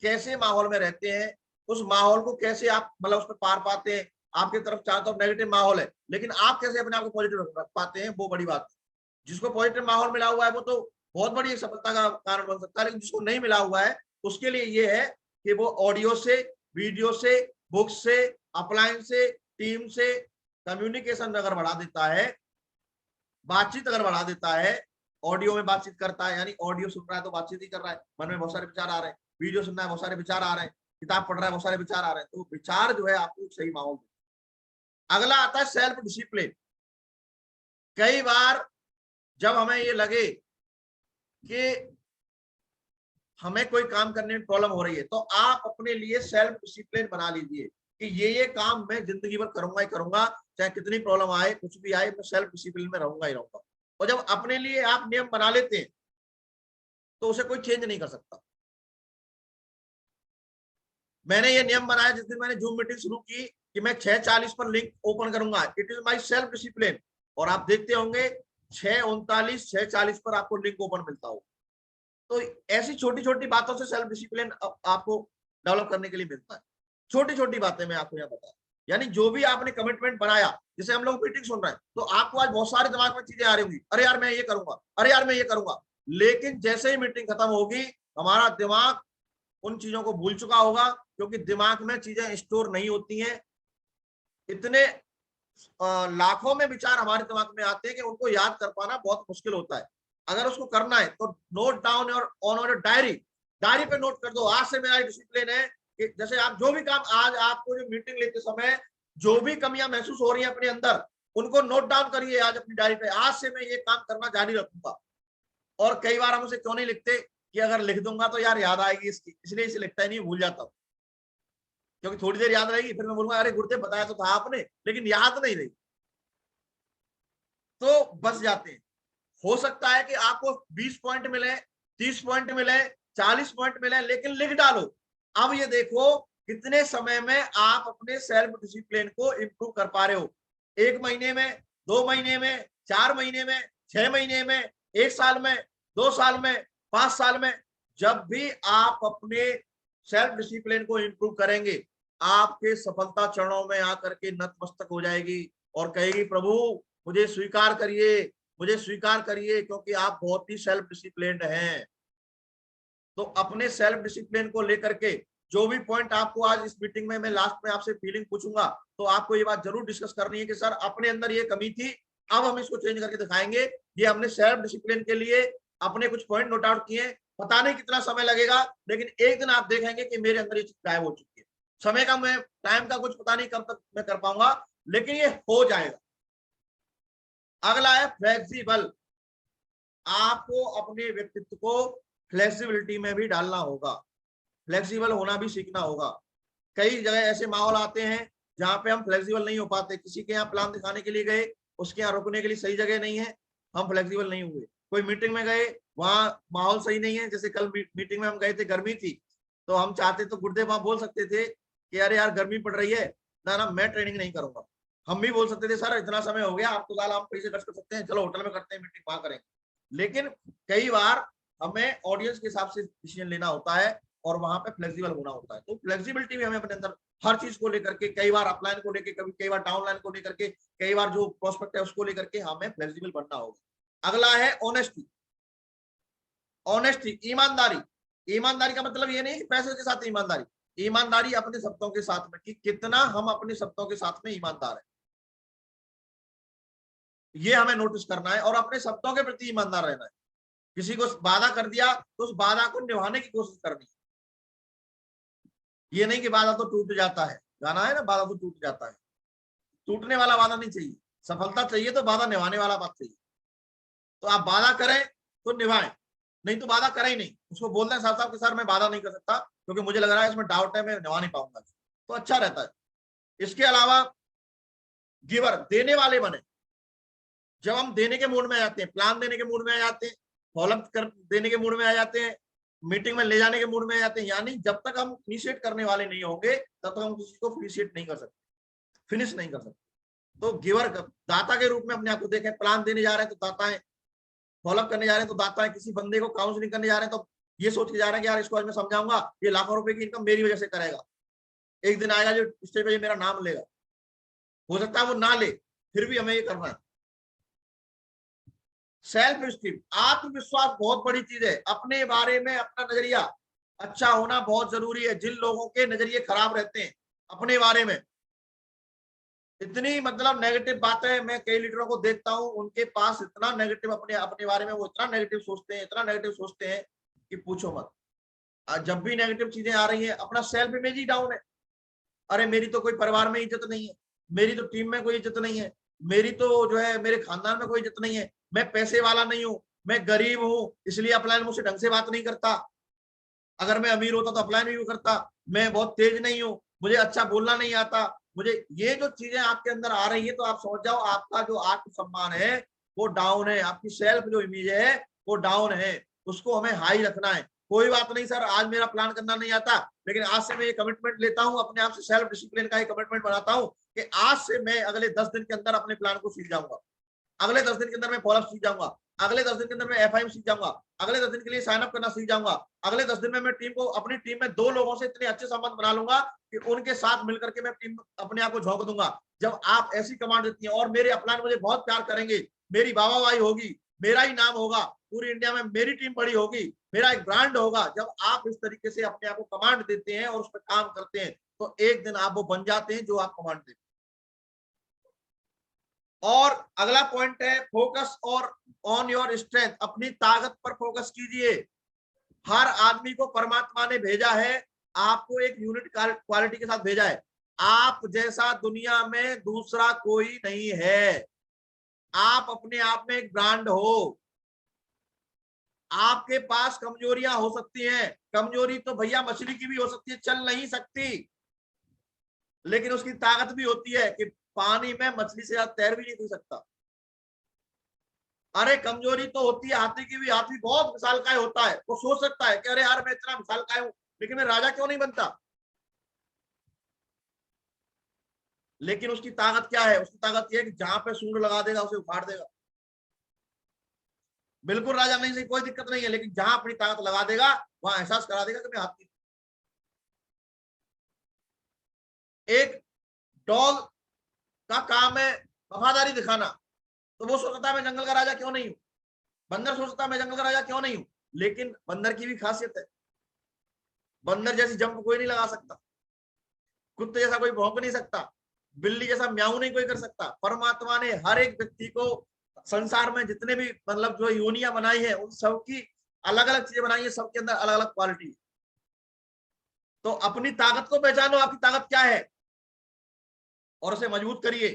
S2: कैसे माहौल में रहते हैं, उस माहौल को कैसे आप मतलब उस पर पार पाते हैं। आपकी तरफ चारों तरफ नेगेटिव माहौल है, लेकिन आप कैसे अपने आप को पॉजिटिव रख पाते हैं, वो बड़ी बात है। जिसको पॉजिटिव माहौल मिला हुआ है वो तो बहुत बड़ी सफलता का कारण बन सकता है, लेकिन जिसको नहीं मिला हुआ है उसके लिए ये है कि वो ऑडियो से, वीडियो से, बुक से, अपलाइन से, टीम से कम्युनिकेशन अगर बढ़ा देता है, बातचीत अगर बढ़ा देता है, ऑडियो में बातचीत करता है, यानी ऑडियो सुन रहा है तो बातचीत ही कर रहा है, मन में बहुत सारे विचार आ रहे हैं, वीडियो सुन रहा है बहुत सारे विचार आ रहे हैं, किताब पढ़ रहा है बहुत सारे विचार आ रहे हैं, तो विचार जो है आपको सही माहौल। अगला आता है सेल्फ डिसिप्लिन। कई बार जब हमें ये लगे कि हमें कोई काम करने में प्रॉब्लम हो रही है तो आप अपने लिए सेल्फ डिसिप्लिन बना लीजिए कि ये काम मैं जिंदगी भर करूंगा ही करूंगा, चाहे कितनी प्रॉब्लम आए, कुछ भी आए, मैं सेल्फ डिसिप्लिन में रहूंगा ही रहूंगा। और जब अपने लिए आप नियम बना लेते हैं तो उसे कोई चेंज नहीं कर सकता। मैंने ये नियम बनाया जिस दिन मैंने जूम मीटिंग शुरू की कि मैं 6:40 पर लिंक ओपन करूंगा, it is my self discipline. और आप देखते होंगे 6:39, 6:40 पर आपको लिंक ओपन मिलता हो। तो ऐसी छोटी छोटी बातों से सेल्फ डिसिप्लिन आपको डेवलप करने के लिए मिलता है। छोटी छोटी बातें मैं आपको यहाँ बता, यानी जो भी आपने कमिटमेंट बनाया, जैसे हम लोग मीटिंग सुन रहे हैं तो आपको आज बहुत सारे दिमाग में चीजें आ रही होंगी, अरे यार मैं ये करूंगा, अरे यार मैं ये करूंगा, लेकिन जैसे ही मीटिंग खत्म होगी हमारा दिमाग उन चीजों को भूल चुका होगा, क्योंकि दिमाग में चीजें स्टोर नहीं होती हैं। इतने लाखों में विचार हमारे दिमाग में आते हैं कि उनको याद कर पाना बहुत मुश्किल होता है। अगर उसको करना है तो नोट डाउन और ऑन योर डायरी, डायरी पे नोट कर दो, आज से मेरा डिसिप्लिन है कि जैसे आप जो भी काम, आज आपको जो मीटिंग लेते समय जो भी कमियां महसूस हो रही हैं अपने अंदर, उनको नोट डाउन करिए आज अपनी डायरी पे, आज से मैं ये काम करना जारी रखूंगा। और कई बार हम उसे क्यों नहीं लिखते कि अगर लिख दूंगा तो यार याद आएगी इसकी, इसलिए इसे लिखता ही नहीं, भूल जाता हूं, क्योंकि थोड़ी देर याद रहेगी, फिर मैं बोलूंगा अरे गुरुदेव बताया तो था आपने, लेकिन याद नहीं रही, तो बस जाते हैं। हो सकता है कि आपको 20 पॉइंट मिले, 30 पॉइंट मिले, 40 पॉइंट मिले, लेकिन लिख डालो। अब ये देखो कितने समय में आप अपने सेल्फ डिसिप्लिन को इंप्रूव कर पा रहे हो। 1 महीने में, 2 महीने में, 4 महीने में, 6 महीने में, 1 साल में, 2 साल में, 5 साल में, जब भी आप अपने सेल्फ डिसिप्लिन को इंप्रूव करेंगे, आपके सफलता चरणों में आकर के नतमस्तक हो जाएगी और कहेगी प्रभु मुझे स्वीकार करिए, मुझे स्वीकार करिए, क्योंकि आप बहुत ही सेल्फ डिसिप्लिन्ड हैं। तो अपने सेल्फ डिसिप्लिन को लेकर के जो भी पॉइंट आपको आज इस मीटिंग में मैं लास्ट में आपसे फीलिंग पूछूंगा, तो आपको ये बात जरूर डिस्कस करनी है कि सर अपने अंदर ये कमी थी, अब हम इसको चेंज करके दिखाएंगे। ये हमने सेल्फ डिसिप्लिन के लिए अपने कुछ पॉइंट नोट आउट किए, पता नहीं कितना समय लगेगा, लेकिन एक दिन आप देखेंगे कि मेरे अंदर ये चीज गायब हो चुकी है। समय का, मैं टाइम का कुछ पता नहीं कब तक मैं कर पाऊंगा, लेकिन ये हो जाएगा। अगला है फ्लेक्सिबल। आपको अपने व्यक्तित्व को फ्लेक्सिबिलिटी में भी डालना होगा, फ्लेक्सिबल होना भी सीखना होगा। कई जगह ऐसे माहौल आते हैं जहां पे हम फ्लेक्सिबल नहीं हो पाते। किसी के यहाँ प्लान दिखाने के लिए गए, उसके यहाँ रुकने के लिए सही जगह नहीं है, हम फ्लेक्सिबल नहीं हुए। कोई मीटिंग में गए, वहां माहौल सही नहीं है, जैसे कल मीटिंग में हम गए थे, गर्मी थी, तो हम चाहते तो गुरुदेव वहां बोल सकते थे कि अरे यार गर्मी पड़ रही है, ना ना मैं ट्रेनिंग नहीं करूंगा। हम भी बोल सकते थे सर इतना समय हो गया, आप तो साल हम पैसे खर्च कर सकते हैं, चलो होटल में करते हैं मीटिंग, वहां करेंगे। लेकिन कई बार हमें ऑडियंस के हिसाब से डिसीजन लेना होता है और वहां पे फ्लेक्सिबल होना होता है। तो फ्लेक्सिबिलिटी भी हमें अपने अंदर हर चीज को लेकर के, कई बार अपलाइन को लेकर, कभी कई बार डाउनलाइन को लेकर के, कई बार जो प्रोस्पेक्ट है उसको लेकर के हमें फ्लेक्सिबल बनना होगा। अगला है ऑनेस्टी। ऑनेस्टी, ईमानदारी। ईमानदारी का मतलब ये नहीं कि पैसे के साथ ईमानदारी, ईमानदारी अपने शब्दों के साथ में, कि कितना हम अपने शब्दों के साथ में ईमानदार है, ये हमें नोटिस करना है और अपने शब्दों के प्रति ईमानदार रहना है। किसी को वादा कर दिया तो उस वादा को निभाने की कोशिश करनी। ये नहीं कि वादा तो टूट जाता है, गाना है ना, वादा तो टूट जाता है, टूटने वाला वादा नहीं चाहिए। सफलता चाहिए तो वादा निभाने वाला बात चाहिए। तो आप वादा करें तो निभाएं, नहीं तो वादा करें ही नहीं। उसको बोलते हैं साहब के सर मैं वादा नहीं कर सकता क्योंकि मुझे लग रहा है इसमें डाउट है, मैं निभा नहीं पाऊंगा, तो अच्छा रहता है। इसके अलावा गिवर, देने वाले बने। जब हम देने के मूड में आ जाते हैं, प्लान देने के मूड में आ जाते हैं, फॉलोअप कर देने के मूड में आ जाते हैं, मीटिंग में ले जाने के मूड में आ जाते हैं, यानी जब तक हम इनिशिएट करने वाले नहीं होंगे तब तक हम किसी को इनिशिएट नहीं कर सकते, फिनिश नहीं कर सकते। तो गिवर, दाता के रूप में अपने आप को देखें। प्लान देने जा रहे हैं तो दाता है, फॉलोअप करने जा रहे हैं तो दाता है, किसी बंदे को काउंसलिंग करने जा रहे हैं तो ये सोच के जा रहे हैं कि यार इसको आज मैं समझाऊंगा, ये लाखों रुपए की इनकम मेरी वजह से करेगा, एक दिन आएगा जो स्टेज पे मेरा नाम लेगा। हो सकता है वो ना ले, फिर भी हमें ये करना है। सेल्फ स्टीम, आत्मविश्वास बहुत बड़ी चीज है। अपने बारे में अपना नजरिया अच्छा होना बहुत जरूरी है। जिन लोगों के नजरिए खराब रहते हैं अपने बारे में, इतनी मतलब नेगेटिव बातें, मैं कई लीडरों को देखता हूं उनके पास इतना नेगेटिव अपने अपने बारे में, वो इतना नेगेटिव सोचते हैं, इतना नेगेटिव सोचते हैं कि पूछो मत। जब भी नेगेटिव चीजें आ रही हैं, अपना सेल्फ इमेज ही डाउन है। अरे मेरी तो कोई परिवार में इज्जत नहीं है, मेरी तो टीम में कोई इज्जत नहीं है, मेरी तो जो है मेरे खानदान में कोई इज्जत नहीं है, मैं पैसे वाला नहीं हूं, मैं गरीब हूं, इसलिए अपलाइन मुझसे ढंग से बात नहीं करता, अगर मैं अमीर होता तो अपलाइन भी करता, मैं बहुत तेज नहीं हूं, मुझे अच्छा बोलना नहीं आता, मुझे, ये जो चीजें आपके अंदर आ रही है तो आप समझ जाओ आपका जो आत्मसम्मान है वो डाउन है, आपकी सेल्फ जो इमेज है वो डाउन है। उसको हमें हाई रखना है। कोई बात नहीं सर, आज मेरा प्लान करना नहीं आता, लेकिन आज से मैं ये कमिटमेंट लेता हूं, अपने आप से सेल्फ डिसिप्लिन का एक कमिटमेंट बनाता हूं कि आज से मैं अगले 10 दिन के अंदर अपने प्लान को सीख जाऊंगा, अगले 10 दिन के अंदर मैं फॉलोअप सीख जाऊंगा, अगले 10 दिन के अंदर मैं एफआईएम सीख जाऊंगा, अगले 10 दिन के लिए साइन अप करना सीख जाऊंगा, अगले 10 दिन में मैं टीम को, अपनी टीम में 2 लोगों से इतने अच्छे संबंध बना लूंगा कि उनके साथ मिलकर के मैं टीम अपने आप को झोंक दूंगा। जब आप ऐसी कमांड देती हैं और मेरे अपलाइन मुझे बहुत प्यार करेंगे, मेरी वाहवाही होगी, मेरा ही नाम होगा, पूरी इंडिया में मेरी टीम बड़ी होगी, मेरा एक ब्रांड होगा। जब आप इस तरीके से अपने आप को कमांड देते हैं और उस पर काम करते हैं तो एक दिन आप वो बन जाते हैं जो आप कमांड देते हैं। और अगला पॉइंट है फोकस और ऑन योर स्ट्रेंथ, अपनी ताकत पर फोकस कीजिए। हर आदमी को परमात्मा ने भेजा है, आपको एक यूनिक क्वालिटी के साथ भेजा है। आप जैसा दुनिया में दूसरा कोई नहीं है। आप अपने आप में एक ब्रांड हो। आपके पास कमजोरियां हो सकती हैं, कमजोरी तो भैया मछली की भी हो सकती है, चल नहीं सकती, लेकिन उसकी ताकत भी होती है कि पानी में मछली से ज्यादा तैर भी नहीं सकता। अरे कमजोरी तो होती है हाथी की भी, हाथी बहुत विशालकाय होता है, वो सोच सकता है कि अरे यार मैं इतना विशालकाय हूं लेकिन मैं राजा क्यों नहीं बनता। लेकिन उसकी ताकत क्या है, उसकी ताकत यह है कि जहां पे सूंड लगा देगा उसे उखाड़ देगा। बिल्कुल राजा नहीं, सही, कोई दिक्कत नहीं है, लेकिन जहां अपनी ताकत लगा देगा वहां एहसास करा देगा कि मैं हाथी। एक डॉग का काम है वफादारी दिखाना, तो वो सोचता है मैं जंगल का राजा क्यों नहीं हूं। बंदर सोचता है मैं जंगल का राजा क्यों नहीं हूं, लेकिन बंदर की भी खासियत है, बंदर जैसी जंप कोई नहीं लगा सकता, कुत्ते जैसा कोई भौंक नहीं सकता, बिल्ली जैसा म्याऊ नहीं कोई कर सकता। परमात्मा ने हर एक व्यक्ति को संसार में जितने भी मतलब जो योनियां बनाई है उन सबकी अलग अलग चीजें बनाई है, सबके अंदर अलग अलग क्वालिटी। तो अपनी ताकत को पहचानो, आपकी ताकत क्या है और उसे मजबूत करिए।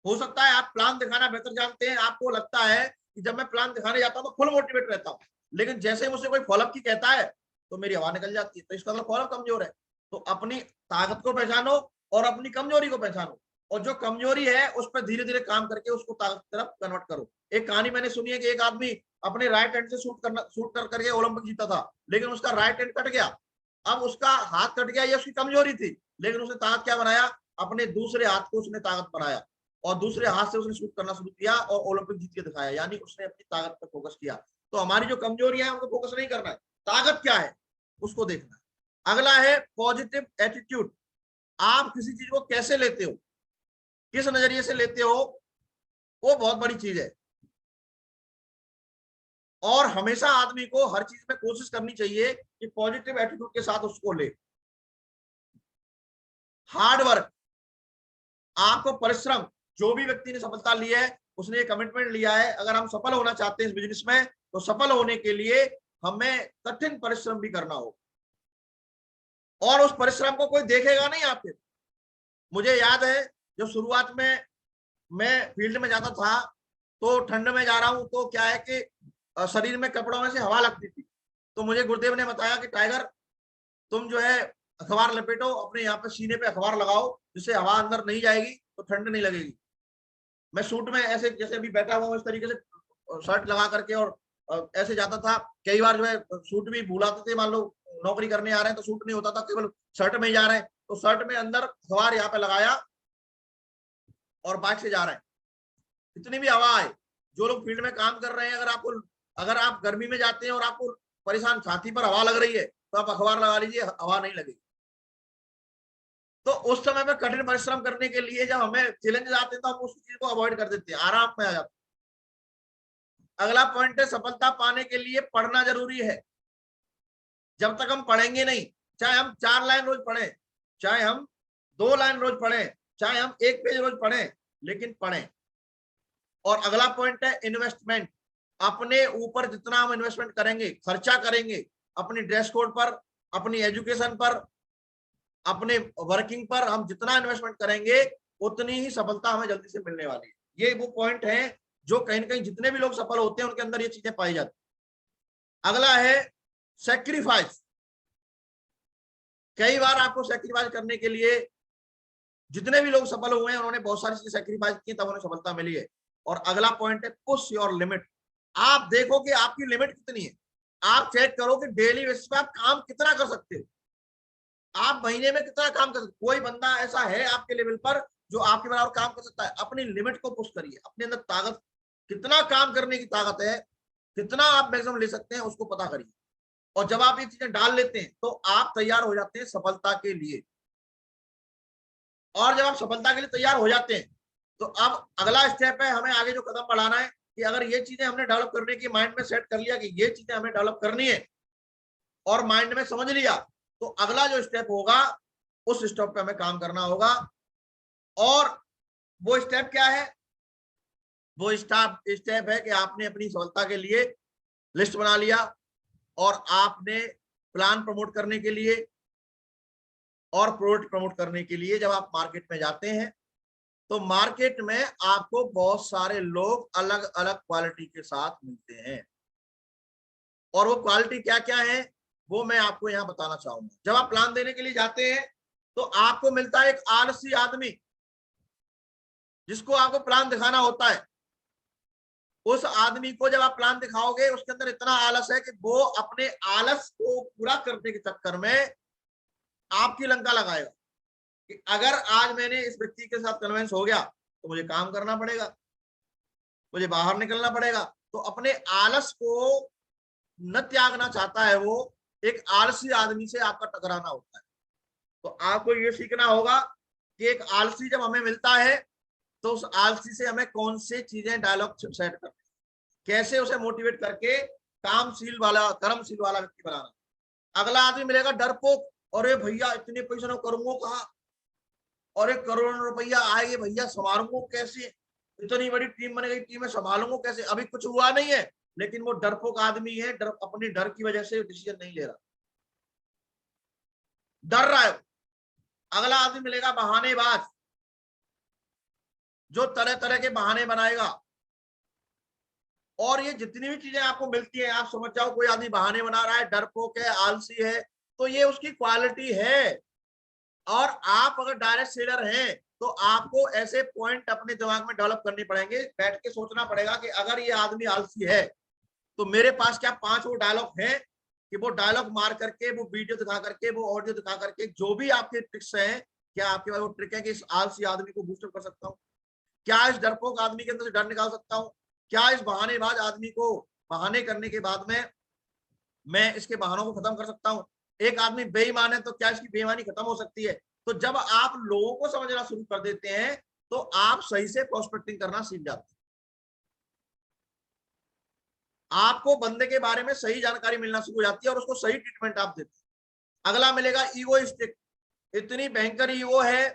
S2: हो सकता है आप प्लान दिखाना बेहतर जानते हैं, आपको लगता है कि जब मैं प्लान दिखाने जाता हूं तो फुल मोटिवेट रहता हूं, लेकिन जैसे मुझसे कोई फॉलोअप की कहता है तो मेरी हवा निकल जाती है, तो इसका मतलब फॉलोअप कमजोर है। तो अपनी ताकत को पहचानो और अपनी कमजोरी को पहचानो, और जो कमजोरी है उस पर धीरे धीरे काम करके उसको ताकत की तरफ कन्वर्ट करो। एक कहानी मैंने सुनी है कि एक आदमी अपने राइट हैंड से शूट कर करके ओलंपिक जीता था, लेकिन उसका राइट हैंड कट गया। अब उसका हाथ कट गया, ये उसकी कमजोरी थी, लेकिन उसने ताकत क्या बनाया, अपने दूसरे हाथ को उसने ताकत बनाया और दूसरे हाथ से उसने शूट करना शुरू किया और ओलंपिक जीत के दिखाया, यानी उसने अपनी ताकत पर फोकस किया। तो हमारी जो कमजोरियां हैं उनको फोकस नहीं करना है, ताकत क्या है उसको देखना है। अगला है पॉजिटिव एटीट्यूड। आप किसी चीज को कैसे लेते हो, किस नजरिए से लेते हो, वो बहुत बड़ी चीज है। और हमेशा आदमी को हर चीज में कोशिश करनी चाहिए कि पॉजिटिव एटीट्यूड के साथ उसको ले। हार्ड वर्क, आपको परिश्रम, जो भी व्यक्ति ने सफलता ली है उसने ये कमिटमेंट लिया है, अगर हम सफल होना चाहते हैं इस बिजनेस में तो सफल होने के लिए हमें कठिन परिश्रम भी करना होगा, और उस परिश्रम को कोई देखेगा नहीं आपके। मुझे याद है जब शुरुआत में मैं फील्ड में जाता था, तो ठंड में जा रहा हूं, तो क्या है कि शरीर में कपड़ों में से हवा लगती थी। तो मुझे गुरुदेव ने बताया कि टाइगर, तुम जो है अखबार लपेटो, अपने यहाँ पे सीने पे अखबार लगाओ, जिससे हवा अंदर नहीं जाएगी तो ठंड नहीं लगेगी। मैं सूट में ऐसे जैसे अभी बैठा हुआ हूं, इस तरीके से शर्ट लगा करके और ऐसे जाता था। कई बार जो है सूट भी भूलाते थे, मान लो नौकरी करने आ रहे हैं तो सूट नहीं होता था, केवल शर्ट में ही जा रहे हैं, तो शर्ट में अंदर अखबार यहाँ पे लगाया और बाइक से जा रहे हैं। इतनी भी हवा आए, जो लोग फील्ड में काम कर रहे हैं, अगर आप गर्मी में जाते हैं और आपको परेशान छाती पर हवा लग रही है, तो आप अखबार लगा लीजिए, हवा नहीं लगेगी। तो उस समय में कठिन परिश्रम करने के लिए जब हमें चैलेंज आते हैं तो हम उस चीज को अवॉइड कर देते हैं, आराम में आ जाते हैं। अगला पॉइंट है, सफलता पाने के लिए पढ़ना जरूरी है। जब तक हम पढ़ेंगे नहीं, चाहे हम 4 लाइन रोज पढ़ें, चाहे हम 2 लाइन रोज पढ़ें, चाहे हम 1 पेज रोज पढ़ें, लेकिन पढ़ें। और अगला पॉइंट है इन्वेस्टमेंट। अपने ऊपर जितना हम इन्वेस्टमेंट करेंगे, खर्चा करेंगे, अपनी ड्रेस कोड पर, अपनी एजुकेशन पर, अपने वर्किंग पर हम जितना इन्वेस्टमेंट करेंगे, उतनी ही सफलता हमें जल्दी से मिलने वाली है। ये वो पॉइंट है जो कहीं ना कहीं जितने भी लोग सफल होते हैं उनके अंदर ये चीजें पाई जाती है। अगला है सैक्रिफाइस। कई बार आपको सैक्रिफाइस करने के लिए, जितने भी लोग सफल हुए हैं उन्होंने बहुत सारी चीजें सैक्रिफाइस की, तब उन्हें सफलता मिली है। और अगला पॉइंट है पुश योर लिमिट। आप देखो कि आपकी लिमिट कितनी है, आप चेक करो कि डेली बेसिस पे आप काम कितना कर सकते हो, आप महीने में कितना काम कर सकते हो। कोई बंदा ऐसा है आपके लेवल पर जो आपके बराबर काम कर सकता है, अपनी लिमिट को पुश करिए। अपने अंदर ताकत, कितना काम करने की ताकत है, कितना आप मैक्सिमम ले सकते हैं, उसको पता करिए। और जब आप ये चीजें डाल लेते हैं तो आप तैयार हो जाते हैं सफलता के लिए। और जब आप सफलता के लिए तैयार हो जाते हैं, तो अब अगला स्टेप है, हमें आगे जो कदम बढ़ाना है कि अगर ये चीजें हमने डेवलप करने की माइंड में सेट कर लिया कि ये चीजें हमें डेवलप करनी है, और माइंड में समझ लिया, तो अगला जो स्टेप होगा उस स्टेप पे हमें काम करना होगा। और वो स्टेप क्या है? वो स्टेप है कि आपने अपनी सफलता के लिए लिस्ट बना लिया, और आपने प्लान प्रमोट करने के लिए और प्रोडक्ट प्रमोट करने के लिए जब आप मार्केट में जाते हैं, तो मार्केट में आपको बहुत सारे लोग अलग अलग क्वालिटी के साथ मिलते हैं। और वो क्वालिटी क्या क्या है वो मैं आपको यहां बताना चाहूंगा। जब आप प्लान देने के लिए जाते हैं तो आपको मिलता है एक आलसी आदमी, जिसको आपको प्लान दिखाना होता है। उस आदमी को जब आप प्लान दिखाओगे, उसके अंदर इतना आलस है कि वो अपने आलस को पूरा करने के चक्कर में आपकी लंका लगाएगा कि अगर आज मैंने इस व्यक्ति के साथ कन्विंस हो गया तो मुझे काम करना पड़ेगा, मुझे बाहर निकलना पड़ेगा। तो अपने आलस को न त्यागना चाहता है वो। एक आलसी आदमी से आपका टकराना होता है। तो आपको ये सीखना होगा कि एक आलसी जब हमें मिलता है तो उस आलसी से हमें कौन से चीजें डायलॉग सेट करना, कैसे उसे मोटिवेट करके कामशील वाला, कर्मशील वाला व्यक्ति बनाना। अगला आदमी मिलेगा डरपोक, और ये भैया इतने पैसे ना करूंगा कहा, और 1 करोड़ रुपया आएगी भैया, संभालूंगा कैसे, इतनी बड़ी टीम बन गई, टीम में संभालूंगा कैसे, अभी कुछ हुआ नहीं है, लेकिन वो डरपोक आदमी है, अपनी डर की वजह से डिसीजन नहीं ले रहा, डर रहा है। अगला आदमी मिलेगा बहानेबाज, जो तरह तरह के बहाने बनाएगा। और ये जितनी भी चीजें आपको मिलती है, आप समझ जाओ कोई आदमी बहाने बना रहा है, डरपोक है, आलसी है, तो ये उसकी क्वालिटी है। और आप अगर डायरेक्ट सेलर हैं तो आपको ऐसे पॉइंट अपने दिमाग में डेवलप करने पड़ेंगे, बैठ के सोचना पड़ेगा कि अगर ये आदमी आलसी है तो मेरे पास क्या 5 वो डायलॉग हैं कि वो डायलॉग मार करके, वो वीडियो दिखा करके, वो ऑडियो दिखा करके, जो भी आपके ट्रिक्स हैं, क्या आपके पास वो ट्रिक है कि इस आलसी आदमी को बूस्टअप कर सकता हूँ? क्या इस डरपोक आदमी के अंदर से डर निकाल सकता हूँ? क्या इस बहानेबाज आदमी को बहाने करने के बाद में मैं इसके बहानों को खत्म कर सकता हूँ? एक आदमी बेईमान है तो क्या इसकी बेईमानी खत्म हो सकती है? तो जब आप लोगों को समझना शुरू कर देते हैं तो आप सही से प्रोस्पेक्टिंग करना सीख जाते हैं। आपको बंदे के बारे में सही जानकारी मिलना शुरू हो जाती है और उसको सही ट्रीटमेंट आप देते हैं। अगला मिलेगा ईगोइस्टिक। इतनी भयंकर ईगो है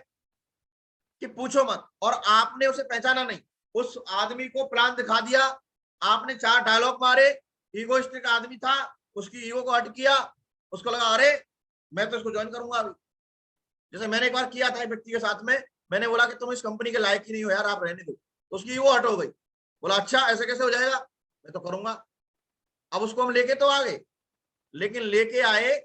S2: कि पूछो मत, और आपने उसे पहचाना नहीं। उस आदमी को प्लान दिखा दिया, आपने 4 डायलॉग मारे, ईगोइस्टिक आदमी था, उसकी ईगो को हट किया, उसको लगा अरे मैं तो इसको ज्वाइन करूंगा अभी। जैसे मैंने एक बार किया था एक व्यक्ति के साथ में, मैंने बोला कि तुम इस कंपनी के लायक ही नहीं हो यार, आप रहने दो, तो उसकी ईगो हट हो गई, बोला अच्छा ऐसे कैसे हो जाएगा, मैं तो करूंगा। अब उसको हम लेके तो आ गए, लेकिन लेके आए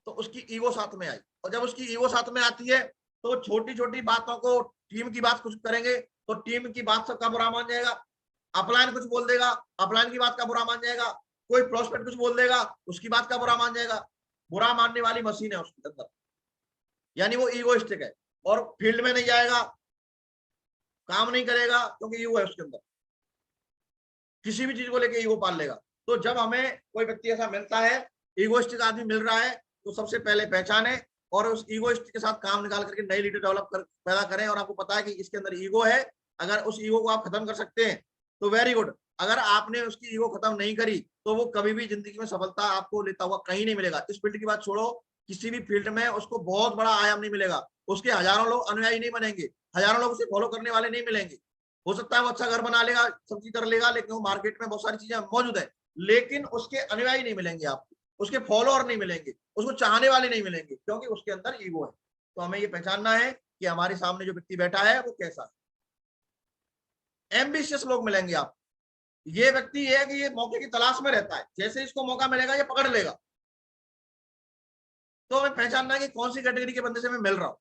S2: तो उसकी ईगो साथ में आई, और जब उसकी ईगो साथ में आती है तो छोटी छोटी बातों को, टीम की बात कुछ करेंगे तो टीम की बात सबका बुरा मान जाएगा, अपलाइन कुछ बोल देगा, अपलाइन की बात का बुरा मान जाएगा, कोई प्रोस्पेक्ट कुछ बोल देगा, उसकी बात का बुरा मान जाएगा। बुरा मानने वाली मशीन है उसके अंदर, यानी वो ईगोइस्टिक है, और फील्ड में नहीं जाएगा, काम नहीं करेगा, क्योंकि ईगो है उसके अंदर, किसी भी चीज को लेके ईगो पाल लेगा। तो जब हमें कोई व्यक्ति ऐसा मिलता है, ईगोइस्टिक आदमी मिल रहा है, तो सबसे पहले पहचाने और उस ईगोइस्टिक के साथ काम निकाल करके नई लीडर डेवलप कर पैदा करें। और आपको पता है कि इसके अंदर ईगो है, अगर उस ईगो को आप खत्म कर सकते हैं तो वेरी गुड। अगर आपने उसकी ईगो खत्म नहीं करी तो वो कभी भी जिंदगी में सफलता आपको लेता हुआ कहीं नहीं मिलेगा। इस फील्ड की बात छोड़ो, किसी भी फील्ड में उसको बहुत बड़ा आयाम नहीं मिलेगा, उसके हजारों लोग अनुयायी नहीं बनेंगे, हजारों लोग उसे फॉलो करने वाले नहीं मिलेंगे। हो सकता है वो अच्छा घर बना लेगा, सब चीज कर लेगा, लेकिन वो मार्केट में बहुत सारी चीजें मौजूद है, लेकिन उसके अनुयायी नहीं मिलेंगे आपको, उसके फॉलोअर नहीं मिलेंगे, उसको चाहने वाले नहीं मिलेंगे, क्योंकि उसके अंदर ईगो है। तो हमें ये पहचानना है कि हमारे सामने जो व्यक्ति बैठा है वो कैसा है। एम्बिशियस लोग मिलेंगे आपको, ये व्यक्ति ये है कि ये मौके की तलाश में रहता है, जैसे इसको मौका मिलेगा ये पकड़ लेगा। तो हमें पहचानना है कि कौन सी कैटेगरी के बंदे से मैं मिल रहा हूं।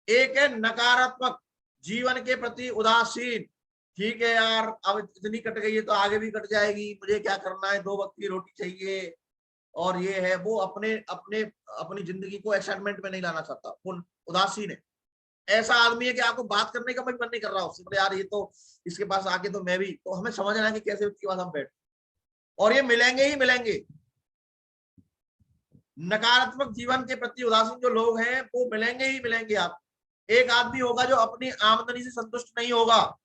S2: एक है नकारात्मक, जीवन के प्रति उदासीन, ठीक है यार अब इतनी कट गई है तो आगे भी कट जाएगी, मुझे क्या करना है, 2 वक्त की रोटी चाहिए, और ये है वो अपने अपने अपनी जिंदगी को एक्साइटमेंट में नहीं लाना चाहता, वो उदासीन है। ऐसा आदमी है कि आपको बात करने का भी मन नहीं कर रहा उससे, बोले यार ये तो इसके पास आके तो मैं भी, तो हमें समझना है कि कैसे उसके पास हम बैठ, और ये मिलेंगे ही मिलेंगे। नकारात्मक जीवन के प्रति उदासीन जो लोग हैं वो मिलेंगे ही मिलेंगे। आप एक आदमी होगा जो अपनी आमदनी से संतुष्ट नहीं होगा,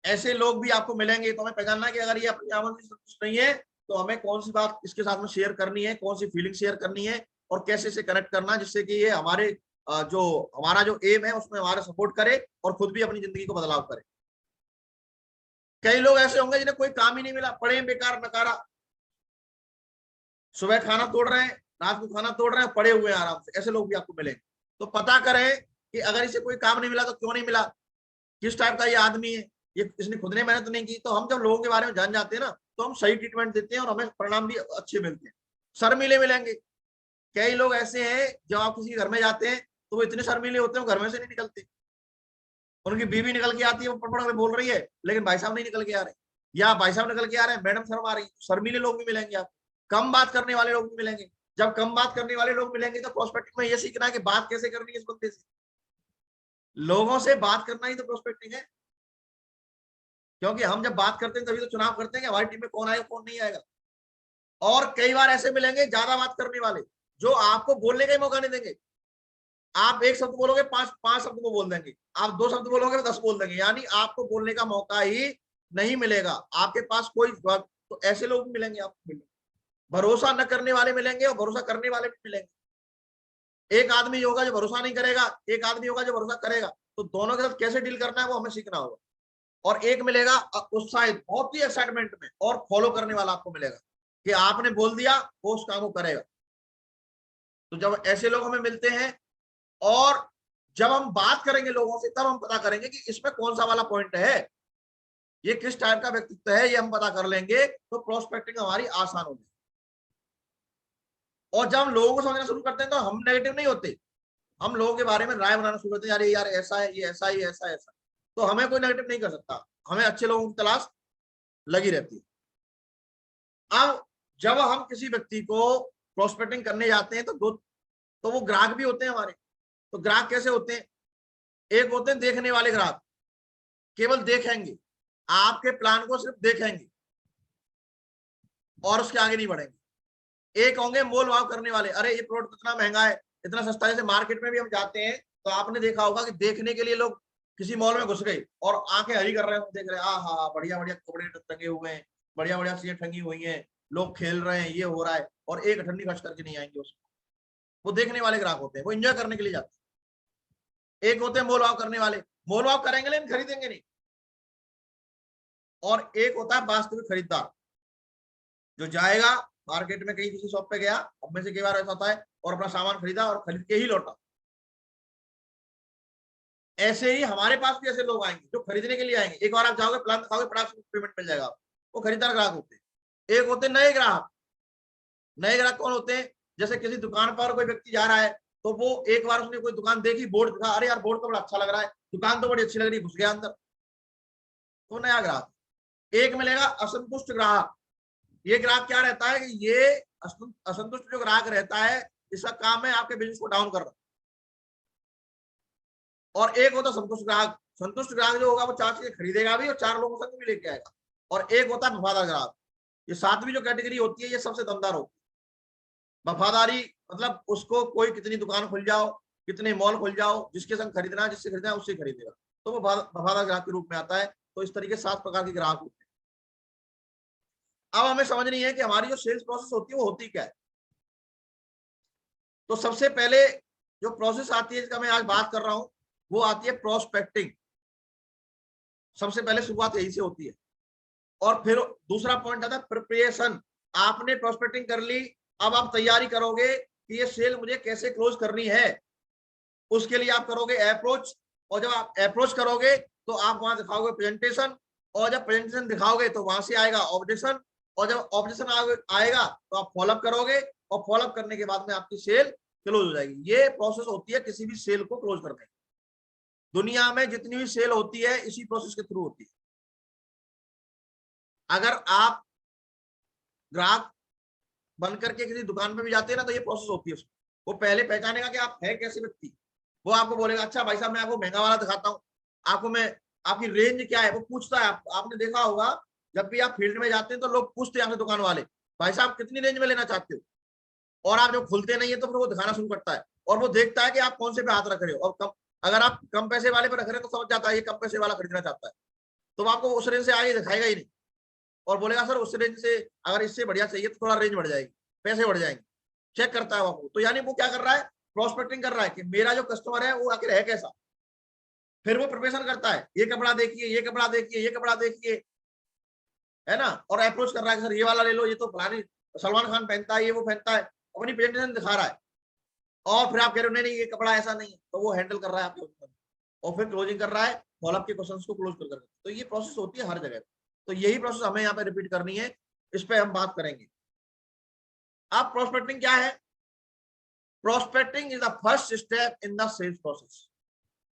S2: ऐसे लोग भी आपको मिलेंगे। तो हमें पहचानना है कि अगर ये अपनी आमदनी से संतुष्ट नहीं है तो हमें कौन सी बात इसके साथ में शेयर करनी है, कौन सी फीलिंग शेयर करनी है, और कैसे से कनेक्ट करना है, जिससे कि ये हमारे जो हमारा जो एम है उसमें हमारा सपोर्ट करे और खुद भी अपनी जिंदगी को बदलाव करे। कई लोग ऐसे होंगे जिन्हें कोई काम ही नहीं मिला, पड़े बेकार नकारा, सुबह खाना तोड़ रहे हैं, रात को खाना तोड़ रहे हैं, पड़े हुए हैं आराम से, ऐसे लोग भी आपको मिलेंगे। तो पता करें कि अगर इसे कोई काम नहीं मिला तो क्यों नहीं मिला, किस टाइप का ये आदमी है, ये इसने खुद ने मेहनत नहीं की। तो हम जब लोगों के बारे में जान जाते हैं ना तो हम सही ट्रीटमेंट देते हैं और हमें परिणाम भी अच्छे मिलते हैं। शर्मीले मिलेंगे, कई लोग ऐसे हैं जब आप किसी घर में जाते हैं तो वो इतने शर्मीले होते हैं वो घर में से नहीं निकलते, उनकी बीवी निकल के आती है, वो पड़ पड़ बोल रही है, लेकिन भाई साहब नहीं निकल के आ रहे, या भाई साहब निकल के आ रहे हैं, मैडम शर्म आ रही है। शर्मीले लोग भी मिलेंगे आप, कम बात करने वाले लोग भी मिलेंगे। जब कम बात करने वाले लोग मिलेंगे तो प्रोस्पेक्टिंग में ये सीखना है कि बात कैसे करनी है इस बंदे से। लोगों से बात करना ही तो प्रोस्पेक्टिंग है, क्योंकि हम जब बात करते हैं तभी तो चुनाव करते हैं कि हमारी टीम में कौन आएगा कौन नहीं आएगा। और कई बार ऐसे मिलेंगे ज्यादा बात करने वाले, जो आपको बोलने का ही मौका नहीं देंगे। आप एक शब्द बोलोगे, पांच पांच शब्द को बोल देंगे, आप 2 शब्द बोलोगे 10 बोल देंगे, यानी आपको बोलने का मौका ही नहीं मिलेगा आपके पास कोई। तो ऐसे लोग भी मिलेंगे आपको, भरोसा न करने वाले मिलेंगे और भरोसा करने वाले भी मिलेंगे। एक आदमी होगा जो भरोसा नहीं करेगा, एक आदमी होगा जो भरोसा करेगा, तो दोनों के साथ कैसे डील करना है वो हमें सीखना होगा। और एक मिलेगा उत्साहित, बहुत ही एक्साइटमेंट में और फॉलो करने वाला आपको मिलेगा कि आपने बोल दिया वो उस काम को करेगा। तो जब ऐसे लोग हमें मिलते हैं और जब हम बात करेंगे लोगों से, तब हम पता करेंगे कि इसमें कौन सा वाला पॉइंट है, ये किस टाइप का व्यक्तित्व है, ये हम पता कर लेंगे तो प्रोस्पेक्टिंग हमारी आसान होगी। और जब हम लोगों को समझना शुरू करते हैं तो हम नेगेटिव नहीं होते, हम लोगों के बारे में राय बनाना शुरू करते हैं, यार ये यार ऐसा है, ये ऐसा ही ऐसा ऐसा, तो हमें कोई नेगेटिव नहीं कर सकता, हमें अच्छे लोगों की तलाश लगी रहती है। अब जब हम किसी व्यक्ति को प्रोस्पेक्टिंग करने जाते हैं तो वो ग्राहक भी होते हैं हमारे। तो ग्राहक कैसे होते हैं, एक होते हैं देखने वाले ग्राहक, केवल देखेंगे, आपके प्लान को सिर्फ देखेंगे और उसके आगे नहीं बढ़ेंगे। एक होंगे मोल भाव करने वाले, अरे ये प्रोडक्ट इतना महंगा है, इतना सस्ता है। जैसे मार्केट में भी हम जाते हैं तो आपने देखा होगा कि देखने के लिए लोग किसी मॉल में घुस गए और आंखें हरी कर रहे हैं, देख रहे हैं हाँ बढ़िया बढ़िया कपड़े टंगे हुए हैं, बढ़िया बढ़िया चीजें टंगी हुई हैं, लोग खेल रहे हैं, ये हो रहा है, और एक ठंडी खर्च करके नहीं आएंगे उसको। वो देखने वाले ग्राहक होते हैं, वो एंजॉय करने के लिए जाते हैं। एक होते हैं मोल भाव करने वाले, मोल भाव करेंगे लेकिन खरीदेंगे नहीं। और एक होता है वास्तविक खरीदार, जो जाएगा मार्केट में, कहीं किसी शॉप पे गया, अब में से कई बार ऐसा होता है, और अपना सामान खरीदा और खरीद के ही लौटा। ऐसे ही हमारे पास भी ऐसे लोग आएंगे जो खरीदने के लिए आएंगे। एक बार आप जाओगे, प्लान दिखाओगे, फटाक से पेमेंट मिल जाएगा आपको। वो खरीदार ग्राहक होते हैं। एक होते नए ग्राहक। नए ग्राहक कौन होते हैं? जैसे किसी दुकान पर कोई व्यक्ति जा रहा है, तो वो एक बार उसने कोई दुकान देखी, बोर्ड दिखा, अरे यार बोर्ड तो बड़ा अच्छा लग रहा है, दुकान तो बड़ी अच्छी लग रही है, घुस गया अंदर, तो नया ग्राहक। एक मिलेगा असंतुष्ट ग्राहक। ये ग्राहक क्या रहता है कि ये असंतुष्ट जो ग्राहक रहता है, इसका काम है आपके बिजनेस को डाउन करना। और एक होता संतुष्ट ग्राहक। संतुष्ट ग्राहक जो होगा वो 4 चीजें खरीदेगा भी और 4 लोगों संग भी लेके आएगा। और एक होता है वफादार ग्राहक। ये 7वीं जो कैटेगरी होती है, ये सबसे दमदार होती है। वफादारी मतलब उसको कोई कितनी दुकान खुल जाओ, कितने मॉल खुल जाओ, जिसके संग खरीदना है, जिससे खरीदना है उससे खरीदेगा, तो वो वफादार ग्राहक के रूप में आता है। तो इस तरीके 7 प्रकार के ग्राहक होते हैं। अब हमें समझनी है कि हमारी जो सेल्स प्रोसेस होती है वो होती क्या है। तो सबसे पहले जो प्रोसेस आती है, जिसका मैं आज बात कर रहा हूं, वो आती है प्रोस्पेक्टिंग। सबसे पहले शुरुआत यही से होती है। और फिर दूसरा पॉइंट आता है प्रिपरेशन। आपने प्रोस्पेक्टिंग कर ली, अब आप तैयारी करोगे कि ये सेल मुझे कैसे क्लोज करनी है। उसके लिए आप करोगे अप्रोच, और जब आप अप्रोच करोगे तो आप वहां दिखाओगे प्रेजेंटेशन, और जब प्रेजेंटेशन दिखाओगे तो वहां से आएगा ऑब्जेक्शन, और जब ऑब्जेक्शन आएगा तो आप फॉलोअप करोगे, और फॉलोअप करने के बाद में आपकी सेल क्लोज हो जाएगी। ये प्रोसेस होती है किसी भी सेल को क्लोज करने की। दुनिया में जितनी भी सेल होती है इसी प्रोसेस के थ्रू होती है। अगर आप ग्राहक बन करके किसी दुकान पे भी जाते हैं ना, तो ये प्रोसेस होती है उसमें। वो पहले पहचानेगा कि आप है कैसे व्यक्ति। वो आपको बोलेगा, अच्छा भाई साहब मैं आपको महंगा वाला दिखाता हूँ, आपको मैं, आपकी रेंज क्या है, वो पूछता है। आपने देखा होगा जब भी आप फील्ड में जाते हैं तो लोग पूछते हैं आपसे, दुकान वाले, भाई साहब कितनी रेंज में लेना चाहते हो। और आप जब खुलते नहीं है तो फिर वो दिखाना शुरू करता है, और वो देखता है कि आप कौन से पे हाथ रख रहे हो। और कम, अगर आप कम पैसे वाले पे रख रहे हो तो समझ जाता है ये कम पैसे वाला खरीदना चाहता है, तो आपको उस रेंज से आगे दिखाएगा ही नहीं, और बोलेगा सर उस रेंज से अगर इससे बढ़िया चाहिए तो थोड़ा रेंज बढ़ जाएगी, पैसे बढ़ जाएंगे। चेक करता है वो। तो यानी वो क्या कर रहा है, प्रोस्पेक्टिंग कर रहा है कि मेरा जो कस्टमर है वो आखिर है कैसा। फिर वो प्रिपरेशन करता है, ये कपड़ा देखिए, ये कपड़ा देखिए, ये कपड़ा देखिए, है ना। और अप्रोच कर रहा है कि सर ये वाला ले लो, ये तो फलानी सलमान खान पहनता है, ये वो पहनता है, अपनी प्रेजेंटेशन दिखा रहा है। और फिर आप कह रहे हो नहीं नहीं ये कपड़ा ऐसा नहीं है, तो वो हैंडल कर रहा है आपके ऊपर, और फिर क्लोजिंग कर रहा है, फॉलोअप के क्वेश्चंस को क्लोज कर। तो ये प्रोसेस होती है हर जगह। तो यही प्रोसेस हमें यहाँ पे रिपीट करनी है, इस पे हम बात करेंगे। अब प्रोस्पेक्टिंग क्या है? Prospecting is the first step in the sales process,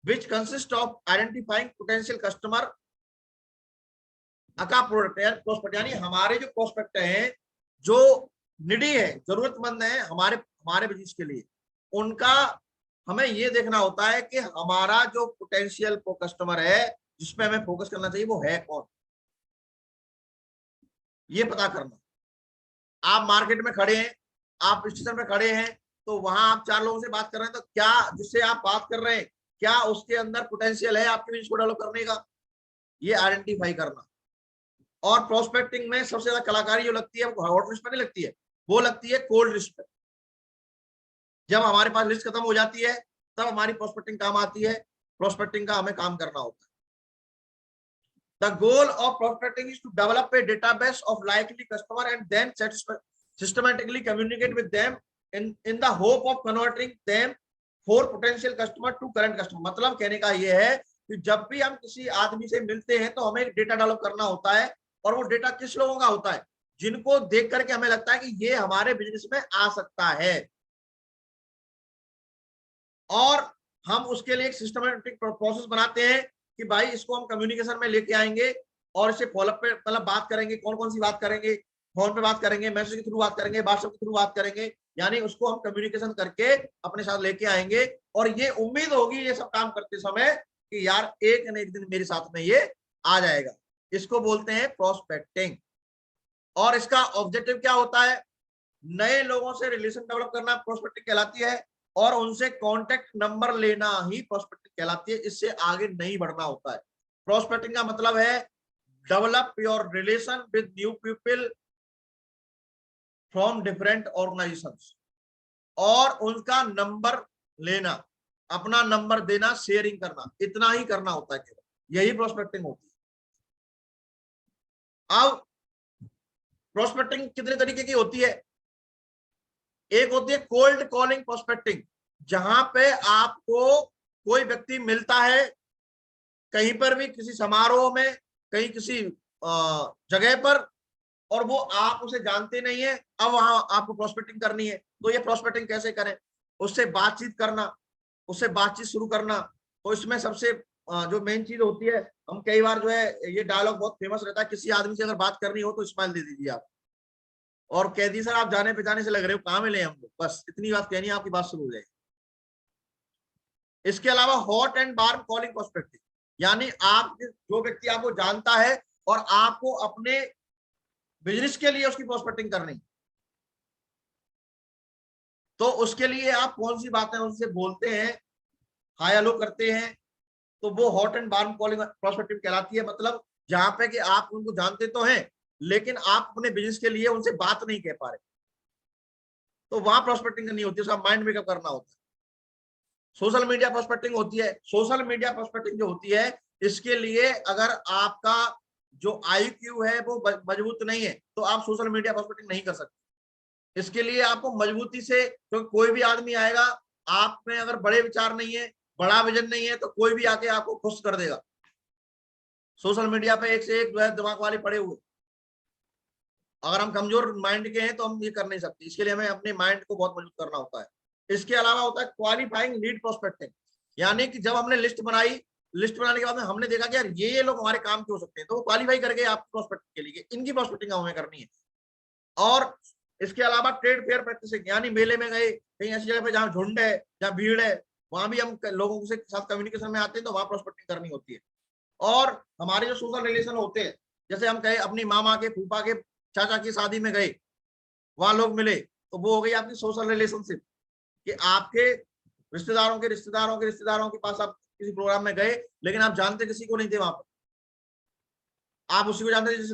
S2: which consists of identifying potential customer का प्रोडक्ट। प्रोस्पेक्ट यानी हमारे जो प्रोस्पेक्ट हैं, जो निडी है, जरूरतमंद है हमारे बिजनेस के लिए, उनका हमें ये देखना होता है कि हमारा जो पोटेंशियल कस्टमर है जिसपे हमें फोकस करना चाहिए वो है कौन, ये पता करना। आप मार्केट में खड़े हैं, आप स्टेशन पे खड़े हैं, तो वहां आप 4 लोगों से बात कर रहे हैं, तो क्या जिससे आप बात कर रहे हैं क्या उसके अंदर पोटेंशियल है आपके बिजनेस को डेवलप करने का, ये आइडेंटिफाई करना। और प्रोस्पेक्टिंग में सबसे ज्यादा कलाकारी जो लगती है वो हॉट लिस्ट पर नहीं लगती है, वो लगती है कोल्ड लिस्ट पर। जब हमारे पास लिस्ट खत्म हो जाती है तब हमारी प्रोस्पेक्टिंग काम आती है। प्रोस्पेक्टिंग का हमें काम करना होता है। The goal of prospecting is to develop a database of likely customer and then systematically communicate with them in the hope of converting them for potential customer to current customer। मतलब कहने का ये है कि जब भी हम किसी आदमी से मिलते हैं तो हमें एक डेटा डेवलप करना होता है, और वो डेटा किस लोगों का होता है, जिनको देख करके हमें लगता है कि ये हमारे बिजनेस में आ सकता है। और हम उसके लिए एक सिस्टमेटिक प्रोसेस बनाते हैं कि भाई इसको हम कम्युनिकेशन में लेके आएंगे, और इससे फॉलोअप पे मतलब बात करेंगे, कौन कौन सी बात करेंगे, फोन पे बात करेंगे, मैसेज के थ्रू बात करेंगे, व्हाट्सएप के थ्रू बात करेंगे, यानी उसको हम कम्युनिकेशन करके अपने साथ लेके आएंगे। और ये उम्मीद होगी ये सब काम करते समय कि यार एक न एक दिन मेरे साथ में ये आ जाएगा। इसको बोलते हैं प्रोस्पेक्टिंग। और इसका ऑब्जेक्टिव क्या होता है? नए लोगों से रिलेशन डेवलप करना प्रोस्पेक्टिंग कहलाती है, और उनसे कांटेक्ट नंबर लेना ही प्रोस्पेक्टिंग कहलाती है। इससे आगे नहीं बढ़ना होता है। प्रोस्पेक्टिंग का मतलब है develop your relation with new people from different organisations, और उनका नंबर लेना, अपना नंबर देना, शेयरिंग करना, इतना ही करना होता है केवल। यही प्रोस्पेक्टिंग होती है। अब प्रोस्पेक्टिंग कितने तरीके की होती है? एक होती है कोल्ड कॉलिंग प्रोस्पेक्टिंग, जहां पे आपको कोई व्यक्ति मिलता है कहीं पर भी, किसी समारोह में, कहीं किसी जगह पर, और वो आप उसे जानते नहीं है, अब वहां आपको प्रोस्पेक्टिंग करनी है। तो ये प्रोस्पेक्टिंग कैसे करें? उससे बातचीत करना, उससे बातचीत शुरू करना। तो इसमें सबसे जो मेन चीज होती है, हम कई बार जो है, ये डायलॉग बहुत फेमस रहता है, किसी आदमी से अगर बात करनी हो तो स्माइल दे दीजिए आप, और कह दी सर आप जाने पहचाने से लग रहे हो, कहाँ मिले हम लोग, बस इतनी बात कहनी है, आपकी बात शुरू हो जाएगी। इसके अलावा hot and warm calling prospecting, यानी आप जो व्यक्ति आपको जानता है और आपको अपने बिजनेस के लिए उसकी प्रोस्पेक्टिंग करनी, तो उसके लिए आप कौन सी बातें उनसे बोलते हैं, हाय हेलो करते हैं, तो वो hot and warm calling prospective कहलाती है। मतलब जहां पे कि आप उनको जानते तो हैं, लेकिन आप अपने बिजनेस के लिए उनसे बात नहीं कह पा रहे, तो वहां प्रोस्पेक्टिंग करनी होती है, उसका माइंड मेकअप करना होता है। सोशल मीडिया प्रोस्पेक्टिंग होती है। सोशल मीडिया प्रोस्पेक्टिंग जो होती है, इसके लिए अगर आपका जो IQ है वो मजबूत नहीं है, तो आप सोशल मीडिया प्रोस्पेक्टिंग नहीं कर सकते। इसके लिए आपको मजबूती से, क्योंकि कोई भी आदमी आएगा, आप में अगर बड़े विचार नहीं है, बड़ा विजन नहीं है, तो कोई भी आके आपको खुश कर देगा। सोशल मीडिया पे एक से एक जो है दिमाग वाले पड़े हुए, अगर हम कमजोर माइंड के हैं तो हम ये कर नहीं सकते। इसके लिए हमें अपने माइंड को बहुत मजबूत करना होता है। इसके अलावा होता है क्वालिफाइंग लीड प्रोस्पेक्टिंग, यानी कि जब हमने लिस्ट बनाई, लिस्ट बनाने के बाद में हमने देखा कि यार ये लोग हमारे काम के हो सकते हैं, तो वो क्वालिफाई करके आप प्रोस्पेक्टिंग के लिए इनकी प्रोस्पेक्टिंग हमें करनी है। और इसके अलावा ट्रेड फेयर प्रैक्टिसिंग, यानी मेले में गए, कहीं ऐसी जगह पे जहाँ झुंड है, जहाँ भीड़ है, वहां भी हम लोगों के साथ कम्युनिकेशन में आते हैं, तो वहां प्रोस्पेक्टिंग करनी होती है। और हमारे जो सोशल रिलेशन होते हैं, जैसे हम कहे अपनी मामा के, फूफा के, चाचा की शादी में गए, वहां लोग मिले, तो वो हो गई आपकी सोशल रिलेशनशिप, कि आपके रिश्तेदारों के रिश्तेदारों के रिश्तेदारों के पास आप किसी प्रोग्राम में गए, लेकिन आप जानते किसी को नहीं थे वहां पर, आप उसी को जानते थे, जिस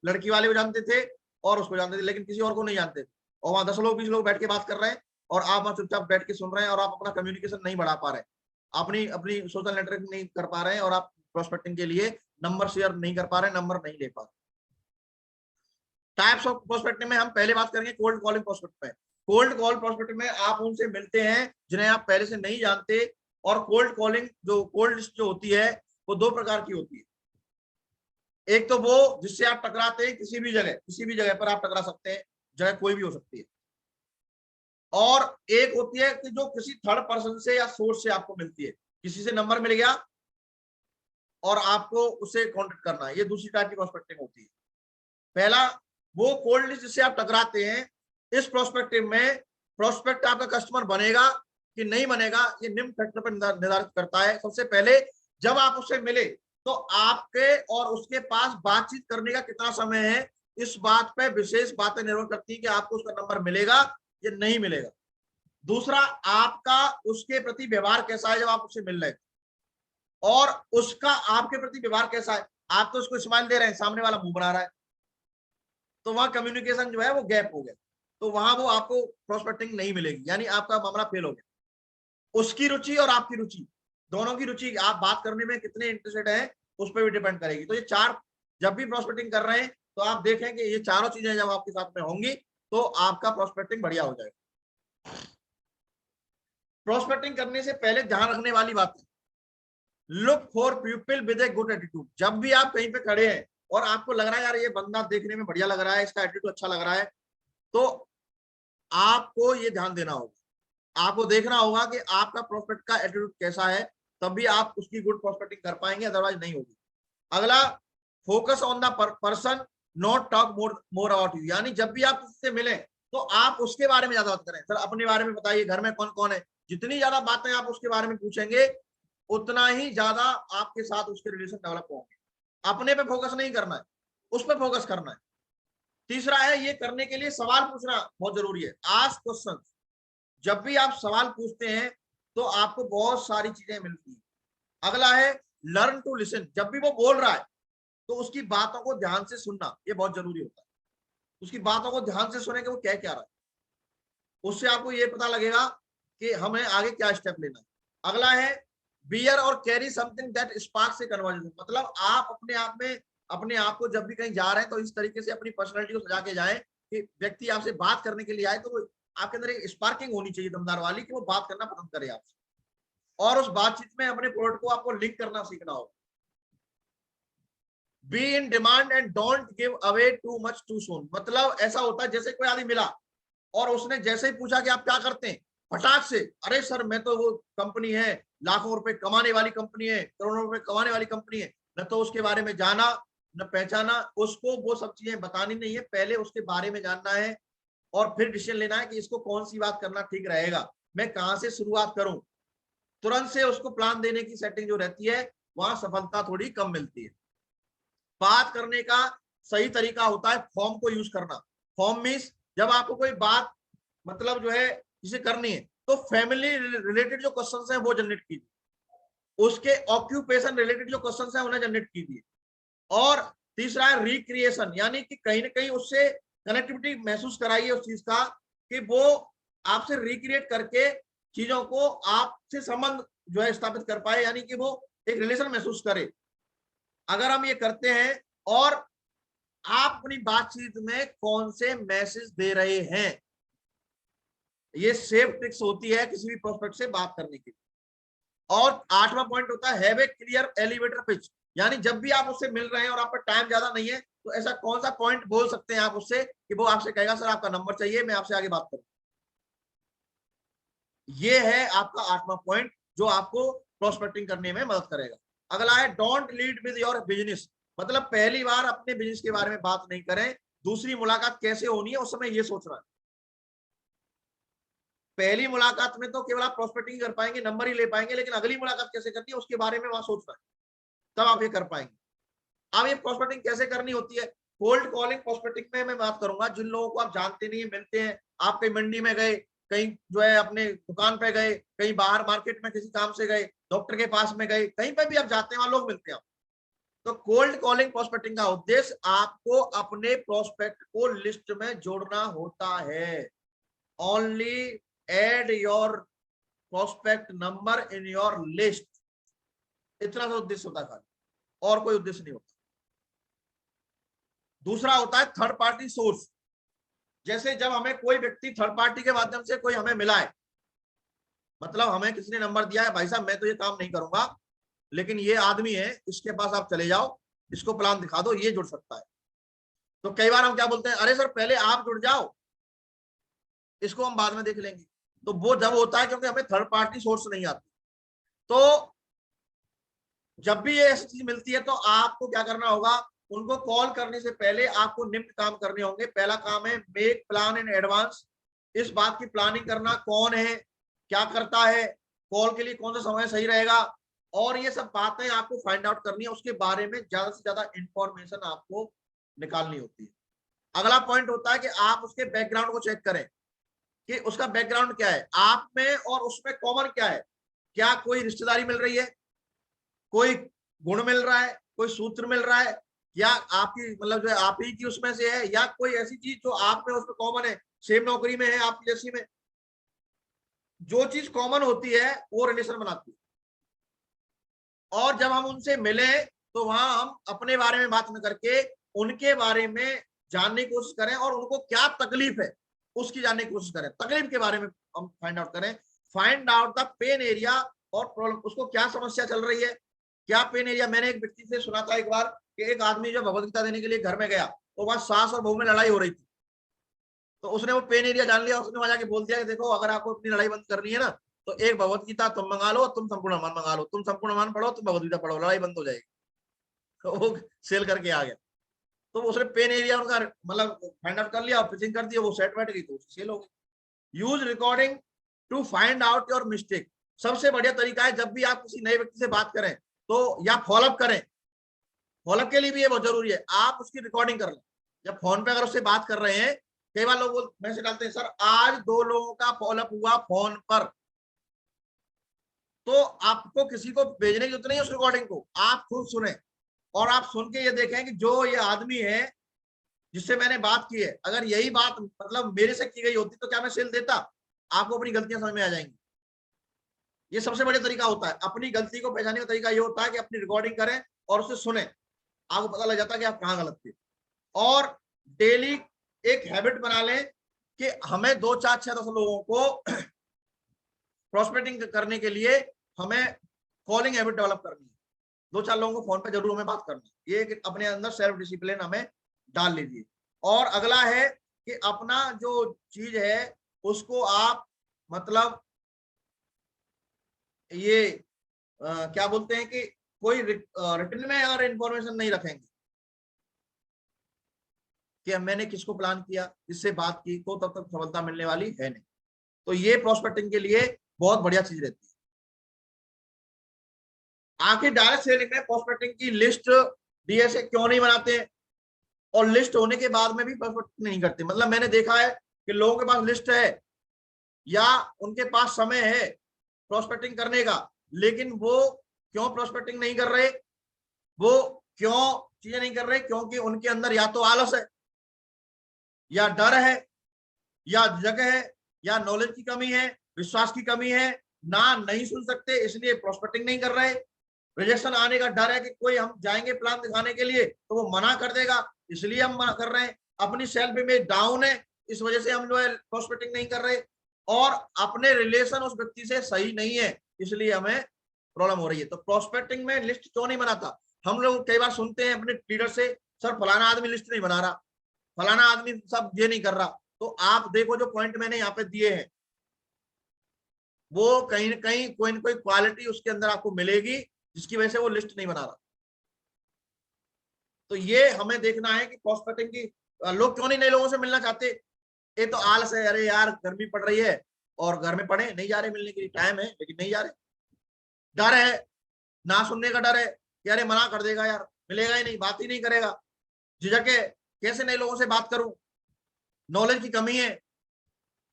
S2: लड़की वाले को जानते थे और उसको जानते थे, लेकिन किसी और को नहीं जानते थे। और वहां 10 लोग 20 लोग बैठ के बात कर रहे हैं, और आप वहां चुपचाप बैठ के सुन रहे हैं, और आप अपना कम्युनिकेशन नहीं बढ़ा पा रहे हैं, अपनी अपनी सोशल नेटवर्किंग नहीं कर पा रहे हैं, और आप प्रोस्पेक्टिंग के लिए नंबर शेयर नहीं कर पा रहे हैं, नंबर नहीं ले पा रहे। टाइप्स ऑफ प्रोस्पेक्टिंग में हम पहले बात करेंगे कोल्ड कॉलिंग प्रोस्पेक्टिव में। कोल्ड कॉल प्रोस्पेक्टिव में आप उनसे मिलते हैं जिन्हें आप पहले से नहीं जानते। और कोल्ड कॉलिंग जो कोल्ड लिस्ट जो होती है, वो 2 प्रकार की होती है। एक तो वो जिससे आप टकराते हैं, किसी भी जगह पर आप टकरा सकते हैं, जगह कोई भी हो सकती है। और एक होती है कि जो किसी थर्ड पर्सन से या सोर्स से आपको मिलती है, किसी से नंबर मिल गया और आपको उससे कांटेक्ट करना है, ये दूसरी टाइप की प्रोस्पेक्टिंग होती है। पहला वो कोल्ड लिस्ट जिससे आप टकराते हैं, इस प्रोस्पेक्टिव में प्रोस्पेक्ट आपका कस्टमर बनेगा कि नहीं बनेगा, ये निम्न फैक्टर पर निर्धारित करता है। सबसे पहले जब आप उससे मिले, तो आपके और उसके पास बातचीत करने का कितना समय है, इस बात पे विशेष बातें निर्भर करती है कि आपको उसका नंबर मिलेगा या नहीं मिलेगा। दूसरा, आपका उसके प्रति व्यवहार कैसा है जब आप उससे मिल रहे हैं, और उसका आपके प्रति व्यवहार कैसा है। आप तो उसको स्माइल दे रहे हैं, सामने वाला मुंह बना रहा है, तो वहां कम्युनिकेशन जो है वो गैप हो गया, तो वहां वो आपको प्रोस्पेक्टिंग नहीं मिलेगी, यानी आपका मामला फेल हो गया। उसकी रुचि और आपकी रुचि, दोनों की रुचि, आप बात करने में कितने इंटरेस्टेड हैं, उस पर भी डिपेंड करेगी। तो ये 4, जब भी प्रोस्पेक्टिंग कर रहे हैं, तो आप देखें कि ये चारों चीजें जब आपके साथ में होंगी, तो आपका प्रोस्पेक्टिंग बढ़िया हो जाएगा। प्रोस्पेक्टिंग करने से पहले ध्यान रखने वाली बात है, look for people with a good attitude. जब भी आप कहीं पे खड़े हैं और आपको लग रहा है यार ये बंदा देखने में बढ़िया लग रहा है, इसका एटीट्यूड अच्छा लग रहा है, तो आपको ये ध्यान देना होगा, आपको देखना होगा कि आपका प्रोस्पेक्ट का एटीट्यूड कैसा है, तभी आप उसकी गुड प्रोस्पेक्टिंग कर पाएंगे, अदरवाइज नहीं होगी। अगला, focus on the person, not talk more about you, यानी जब भी आप उससे मिलें, तो आप उसके बारे में ज्यादा बात करें। सर अपने बारे में बताइए, घर में कौन कौन है। जितनी ज्यादा बातें आप उसके बारे में पूछेंगे, उतना ही ज्यादा आपके साथ उसके रिलेशन डेवलप होंगे। अपने पे फोकस नहीं करना है, उस पर फोकस करना है। तीसरा है, ये करने के लिए सवाल पूछना बहुत जरूरी है, आस्क क्वेश्चन। जब भी आप सवाल पूछते हैं, तो आपको बहुत सारी चीजें मिलती हैं। अगला है लर्न टू लिसन, जब भी वो बोल रहा है, तो उसकी बातों को ध्यान से सुनना, ये बहुत जरूरी होता है। उसकी बातों को ध्यान से सुने कि वो कह क्या रहा है, उससे आपको ये पता लगेगा कि हमें आगे क्या स्टेप लेना है। अगला है बियर और carry something that sparks A conversation, मतलब आप अपने आप में अपने आप को जब भी कहीं जा रहे हैं तो इस तरीके से अपनी पर्सनैलिटी को सजा के जाए कि व्यक्ति आपसे बात करने के लिए आए तो वो आपके अंदर एक स्पार्किंग होनी चाहिए दमदार वाली, कि वो बात करना पसंद करे आपसे, और उस बातचीत में अपने प्रोडक्ट को आपको लिंक करना सीखना होगा। Be in demand and don't give away too much too soon. मतलब ऐसा होता है जैसे कोई आदमी मिला और उसने जैसे ही पूछा कि आप क्या करते हैं, फटाक से, अरे सर मैं तो, वो कंपनी है लाखों रुपए कमाने वाली कंपनी है, करोड़ों रुपए कमाने वाली कंपनी है, न तो उसके बारे में जाना न पहचाना, उसको वो सब चीजें बतानी नहीं है, पहले उसके बारे में जानना है और फिर डिसीजन लेना है कि इसको कौन सी बात करना ठीक रहेगा, मैं कहां से शुरुआत करूं। तुरंत से उसको प्लान देने की सेटिंग जो रहती है वहां सफलता थोड़ी कम मिलती है। बात करने का सही तरीका होता है फॉर्म को यूज करना। फॉर्म मीन्स जब आपको कोई बात मतलब जो है जिसे करनी है तो फैमिली रिलेटेड जो क्वेश्चंस हैं वो जनरेट कीजिए, उसके ऑक्यूपेशन रिलेटेड जो क्वेश्चंस हैं उन्हें जनरेट कीजिए, और तीसरा है रिक्रिएशन, यानी कि कहीं ना कहीं उससे कनेक्टिविटी महसूस कराइए उस चीज का, कि वो आपसे रिक्रिएट करके चीजों को आपसे संबंध जो है स्थापित कर पाए, यानी कि वो एक रिलेशन महसूस करे। अगर हम ये करते हैं, और आप अपनी बातचीत में कौन से मैसेज दे रहे हैं, ये सेफ ट्रिक्स होती है किसी भी प्रोस्पेक्ट से बात करने की। और 8वां पॉइंट होता है have a clear elevator pitch, यानी जब भी आप उससे मिल रहे हैं और आप पर टाइम ज्यादा नहीं है तो ऐसा कौन सा पॉइंट बोल सकते हैं आप उससे कि वो आपसे कहेगा सर आपका नंबर चाहिए, मैं आपसे आगे बात करूं। ये है आपका 8वां पॉइंट जो आपको प्रोस्पेक्टिंग करने में मदद करेगा। अगला है don't lead with your business, मतलब पहली बार अपने बिजनेस के बारे में बात नहीं करें, दूसरी मुलाकात कैसे होनी है उस समय ये सोचना है। पहली मुलाकात में तो केवल आप प्रोस्पेक्टिंग कर पाएंगे, नंबर ही ले पाएंगे, लेकिन अगली मुलाकात कैसे करनी है उसके बारे में वहां सोचना है, तब आप ये कर पाएंगे। अब ये प्रोस्पेक्टिंग कैसे करनी होती है, कोल्ड कॉलिंग प्रोस्पेक्टिंग में मैं बात करूंगा जिन लोगों को आप जानते नहीं, मिलते हैं, आप कहीं मंडी में गए, कहीं जो है अपने दुकान पे गए, कहीं बाहर मार्केट में किसी काम से गए, डॉक्टर के पास में गए, कहीं पर भी आप जाते हैं वहां लोग मिलते हैं। तो कोल्ड कॉलिंग प्रोस्पेक्टिंग का उद्देश्य आपको अपने प्रोस्पेक्ट को लिस्ट में जोड़ना होता है। Only add your prospect number in your list, इतना सा उद्देश्य होता है, और कोई उद्देश्य नहीं होता। दूसरा होता है थर्ड पार्टी सोर्स, जैसे जब हमें कोई व्यक्ति थर्ड पार्टी के माध्यम से कोई हमें मिला है, मतलब हमें किसी ने नंबर दिया है, भाई साहब मैं तो ये काम नहीं करूंगा लेकिन ये आदमी है इसके पास आप चले जाओ, इसको प्लान दिखा दो, ये जुड़ सकता है। तो कई बार हम क्या बोलते हैं, अरे सर पहले आप जुड़ जाओ, इसको हम बाद में देख लेंगे। तो वो जब होता है क्योंकि हमें थर्ड पार्टी सोर्स नहीं आती। तो जब भी ये ऐसी चीज मिलती है तो आपको क्या करना होगा, उनको कॉल करने से पहले आपको निम्न काम करने होंगे। पहला काम है मेक प्लान इन एडवांस, इस बात की प्लानिंग करना कौन है, क्या करता है, कॉल के लिए कौन सा समय सही रहेगा, और ये सब बातें आपको फाइंड आउट करनी है, उसके बारे में ज्यादा से ज्यादा इंफॉर्मेशन आपको निकालनी होती है। अगला पॉइंट होता है कि आप उसके बैकग्राउंड को चेक करें कि उसका बैकग्राउंड क्या है, आप में और उसमें कॉमन क्या है, क्या कोई रिश्तेदारी मिल रही है, कोई गुण मिल रहा है, कोई सूत्र मिल रहा है, या आपकी मतलब जो है आप ही की उसमें से है, या कोई ऐसी चीज जो आप में उसमें कॉमन है, सेम नौकरी में है आपकी जैसी में। जो चीज कॉमन होती है वो रिलेशन बनाती है। और जब हम उनसे मिले तो वहां हम अपने बारे में बात न करके उनके बारे में जानने की कोशिश करें, और उनको क्या तकलीफ है उसकी जानने की कोशिश करें, तकलीफ के बारे में हम फाइंड आउट करें, find out the pain area और प्रॉब्लम, उसको क्या समस्या चल रही है, क्या पेन एरिया। मैंने एक व्यक्ति से सुना था एक बार कि एक आदमी जो भगवत गीता देने के लिए घर में गया तो वहां सास और बहू में लड़ाई हो रही थी, तो उसने वो पेन एरिया जान लिया, उसने वहां जाके बोल दिया कि देखो अगर आपको अपनी लड़ाई बंद करनी है ना तो एक भगवत गीता तुम मंगा लो, तुम संपूर्ण मान मंगा लो, तुम संपूर्ण मान पढ़ो, तुम भगवत गीता पढ़ो, लड़ाई बंद हो जाएगी। तो वो सेल करके आ गया, तो उसने पेन एरिया उनका मतलब फाइंड आउट कर लिया और पिचिंग कर दिया, वो सेट बैठ गई तो सेल हो गई। Use recording to find out your mistake, सबसे बढ़िया तरीका है जब भी आप किसी नए व्यक्ति से बात करें तो, या फॉलोअप करें, फॉलोअप के लिए भी ये बहुत जरूरी है, आप उसकी रिकॉर्डिंग कर लें। जब फोन पे अगर उससे बात कर रहे हैं, कई बार लोग मैसेज डालते हैं सर आज 2 लोगों का फॉलोअप हुआ फोन पर, तो आपको किसी को भेजने की जरूरत नहीं है उस रिकॉर्डिंग को, आप खुद सुने और आप सुन के ये देखें कि जो ये आदमी है जिससे मैंने बात की है, अगर यही बात मतलब मेरे से की गई होती तो क्या मैं सेल देता। आपको अपनी गलतियां समझ में आ जाएंगी। ये सबसे बढ़िया तरीका होता है, अपनी गलती को पहचानने का तरीका ये होता है कि अपनी रिकॉर्डिंग करें और उसे सुने। आपको पता लग जाता है कि आप कहाँ गलत थे। और डेली एक हैबिट बना लें कि हमें 2 4 6 10 लोगों को प्रोस्पेक्टिंग करने के लिए हमें कॉलिंग हैबिट डेवलप करनी है। 2 4 लोगों को फोन पे जरूर हमें बात करनी है। ये एक अपने अंदर सेल्फ डिसिप्लिन हमें डाल लीजिए। और अगला है कि अपना जो चीज है उसको आप मतलब ये क्या बोलते हैं कि कोई रिटर्न में अगर इंफॉर्मेशन नहीं रखेंगे कि मैंने किसको प्लान किया, किससे बात की, तो तब तक सफलता मिलने वाली है नहीं। तो ये प्रोस्पेक्टिंग के लिए बहुत बढ़िया चीज रहती है। आखिर डायरेक्ट सेलिंग में प्रोस्पेक्टिंग की लिस्ट डीएसए क्यों नहीं बनाते हैं और लिस्ट होने के बाद में भी प्रोस्पेक्टिंग नहीं करते? मतलब मैंने देखा है कि लोगों के पास लिस्ट है या उनके पास समय है प्रोस्पेक्टिंग करने का, लेकिन वो क्यों प्रोस्पेक्टिंग नहीं कर रहे, वो क्यों चीजें नहीं कर रहे? क्योंकि उनके अंदर या तो आलस है, या डर है, या जगह है, या नॉलेज की कमी है, विश्वास की कमी है, ना नहीं सुन सकते इसलिए प्रोस्पेक्टिंग नहीं कर रहे। रिजेक्शन आने का डर है कि कोई हम जाएंगे प्लान दिखाने के लिए तो वो मना कर देगा, इसलिए हम मना कर रहे हैं। अपनी सेल्फ इमेज डाउन है, इस वजह से हम जो है प्रोस्पेक्टिंग नहीं कर रहे। और अपने रिलेशन उस व्यक्ति से सही नहीं है, इसलिए हमें प्रॉब्लम हो रही है। तो प्रोस्पेक्टिंग में लिस्ट क्यों नहीं बनाता? हम लोग कई बार सुनते हैं अपने लीडर से, सर फलाना आदमी लिस्ट नहीं बना रहा, फलाना आदमी सब ये नहीं कर रहा। तो आप देखो जो पॉइंट मैंने यहाँ पे दिए हैं वो कहीं ना कहीं कोई ना कोई क्वालिटी उसके अंदर आपको मिलेगी जिसकी वजह से वो लिस्ट नहीं बना रहा। तो ये हमें देखना है कि प्रोस्पेक्टिंग की लोग क्यों नहीं नए लोगों से मिलना चाहते? ये तो आलस है, अरे यार गर्मी पड़ रही है और घर में पड़े नहीं जा रहे मिलने के लिए, टाइम है लेकिन नहीं जा रहे। डर है, ना सुनने का डर है कि अरे मना कर देगा यार, मिलेगा ही नहीं, बात ही नहीं करेगा, झिझक है, कैसे नए लोगों से बात करूं, नॉलेज की कमी है,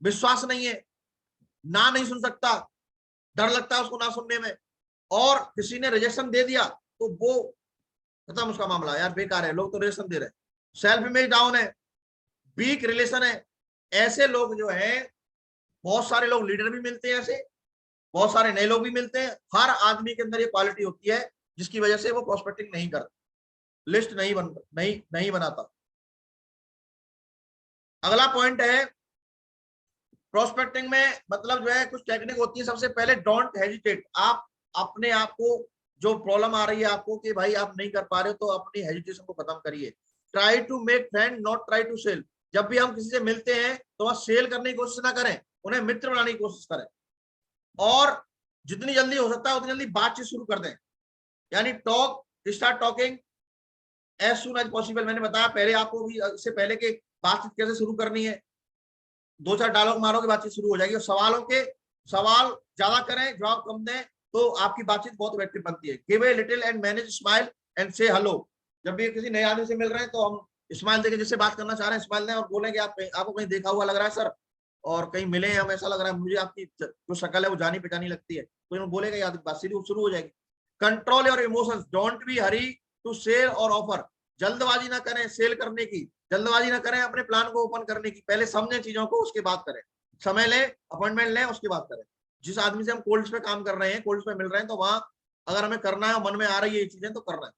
S2: विश्वास नहीं है, ना नहीं सुन सकता, डर लगता है उसको ना सुनने में, और किसी ने रिजेक्शन दे दिया तो वो खत्म उसका मामला, यार बेकार है, लोग तो रिलेशन दे रहे हैं, सेल्फ इमेज डाउन है, वीक रिलेशन है। ऐसे लोग जो है, बहुत सारे लोग लीडर भी मिलते हैं ऐसे, बहुत सारे नए लोग भी मिलते हैं। हर आदमी के अंदर ये क्वालिटी होती है जिसकी वजह से वो प्रोस्पेक्टिंग नहीं करता, लिस्ट नहीं बनाता। अगला पॉइंट है प्रोस्पेक्टिंग में मतलब जो है कुछ टेक्निक होती है। सबसे पहले डोंट हेजिटेट। आप अपने आप को जो प्रॉब्लम आ रही है आपको कि भाई आप नहीं कर पा रहे हो, तो अपनी हेजिटेशन को खत्म करिए। Try to make friend not try to sell. जब भी हम किसी से मिलते हैं तो वह सेल करने की कोशिश ना करें, उन्हें मित्र बनाने की कोशिश करें। और जितनी जल्दी हो सकता है उतनी जल्दी बातचीत शुरू कर दें, यानी start talking as soon as possible. मैंने बताया पहले आपको भी, इससे पहले कि बातचीत कैसे शुरू करनी है। 2 4 डायलॉग मारोगे बातचीत शुरू हो जाएगी। और सवाल ज्यादा करें, जवाब कम दें, तो आपकी बातचीत बहुत इफेक्टिव बनती है। Give a little and manage smile and से हेलो। जब भी किसी नए आदमी से मिल रहे हैं तो हम स्माइल देके जिससे बात करना चाह रहे हैं स्माइल दें और बोलें कि आपको कहीं देखा हुआ लग रहा है सर, और कहीं मिले हैं हम, ऐसा लग रहा है मुझे आपकी जो शक्ल है वो जानी पहचानी लगती है। तो बोलेगा याद बात शुरू हो जाएगी। Control your emotions, don't be hurry to sell और ऑफर। जल्दबाजी ना करें सेल करने की, जल्दबाजी ना करें अपने प्लान को ओपन करने की। पहले समझें चीजों को, उसके बाद करें। समय लें, अपॉइंटमेंट लें, उसके बाद करें। जिस आदमी से हम कोल्ड्स पे काम कर रहे हैं, कोल्ड्स पे मिल रहे हैं, तो वहां अगर हमें करना है, मन में आ रही है ये चीजें, तो करना है।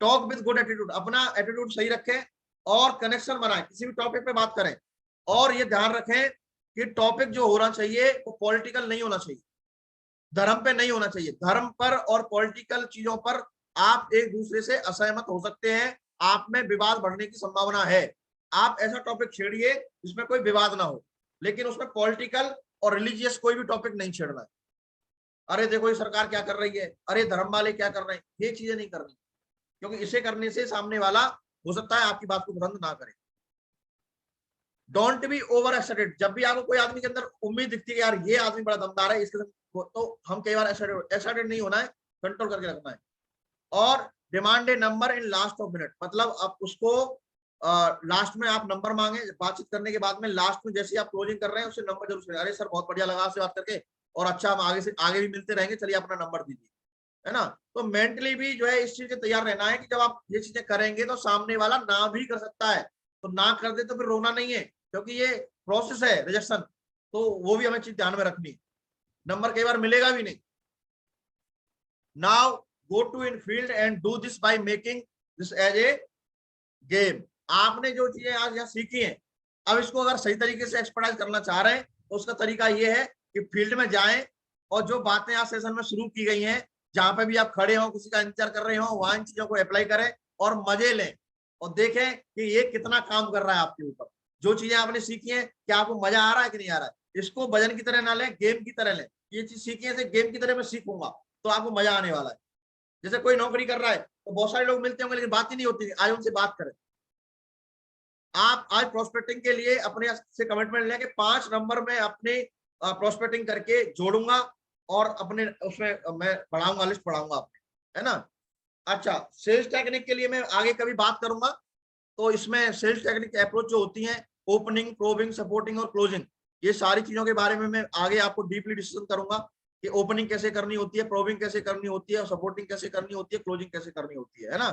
S2: टॉक विद गुड एटीट्यूड, अपना एटीट्यूड सही रखें और कनेक्शन बनाएं। किसी भी टॉपिक पे बात करें और ये ध्यान रखें कि टॉपिक जो होना चाहिए वो पॉलिटिकल नहीं होना चाहिए, धर्म पे नहीं होना चाहिए। धर्म पर और पॉलिटिकल चीजों पर आप एक दूसरे से असहमत हो सकते हैं, आप में विवाद बढ़ने की संभावना है। आप ऐसा टॉपिक छेड़िए जिसमें कोई विवाद ना हो, लेकिन उसमें पॉलिटिकल और रिलीजियस कोई भी टॉपिक नहीं छेड़ना है। अरे देखो ये सरकार क्या कर रही है, अरे धर्म वाले क्या कर रहे हैं, ये चीजें नहीं करनी, क्योंकि इसे करने से सामने वाला हो सकता है आपकी बात को पसंद ना करे। Don't be over excited. जब भी आपको कोई आदमी के अंदर उम्मीद दिखती है यार ये आदमी बड़ा दमदार है, इसके तो हम कई बार एक्साइटेड नहीं होना है, कंट्रोल करके रखना है। और demand A number in last of minute, मतलब आप उसको लास्ट में आप नंबर मांगे बातचीत करने के बाद में, लास्ट में जैसे आप क्लोजिंग कर रहे हैं उससे नंबर जरूर शेयर। अरे सर बहुत बढ़िया लगा आपसे बात करके और अच्छा हम आगे भी मिलते रहेंगे, चलिए अपना नंबर दीजिए, है ना। तो मेंटली भी जो है इस चीज से तैयार रहना है कि जब आप ये चीजें करेंगे तो सामने वाला ना भी कर सकता है, तो ना कर दे तो फिर रोना नहीं है, क्योंकि ये प्रोसेस है रिजेक्शन, तो वो भी हमें चीज ध्यान में रखनी है। नंबर कई बार मिलेगा भी नहीं। Now go to in field and do this by making this as a game. आपने जो चीजें आज यहाँ सीखी हैं, अब इसको अगर सही तरीके से एक्सपर्टाइज करना चाह रहे हैं तो उसका तरीका ये है कि फील्ड में जाएं और जो बातें आज सेशन में शुरू की गई हैं, जहां पे भी आप खड़े हो, किसी का इंतजार कर रहे हो, वहां इन चीजों को अप्लाई करें और मजे लें और देखें कि ये कितना काम कर रहा है आपके ऊपर। जो चीजें आपने सीखी हैं, क्या आपको मजा आ रहा है कि नहीं आ रहा है। इसको वजन की तरह ना लें, गेम की तरह लें। ये चीज सीखी है, गेम की तरह मैं सीखूंगा तो आपको मजा आने वाला है। जैसे कोई नौकरी कर रहा है तो बहुत सारे लोग मिलते होंगे लेकिन बात ही नहीं होती, आज उनसे बात करें। आप आज प्रोस्पेक्टिंग के लिए अपने से कमिटमेंट लें कि 5 नंबर में अपने प्रोस्पेक्टिंग करके जोड़ूंगा और अपने उसमें मैं बढ़ाऊंगा, लिस्ट बढ़ाऊंगा अपने, है ना। अच्छा, सेल्स टेक्निक के लिए मैं आगे कभी बात करूंगा। तो इसमें सेल्स टेक्निक अप्रोच जो होती है, ओपनिंग, प्रोबिंग, सपोर्टिंग और क्लोजिंग, ये सारी चीजों के बारे में मैं आगे आपको डीपली डिस्कशन करूंगा कि ओपनिंग कैसे करनी होती है, प्रोबिंग कैसे करनी होती है, सपोर्टिंग कैसे करनी होती है, क्लोजिंग कैसे करनी होती है ना।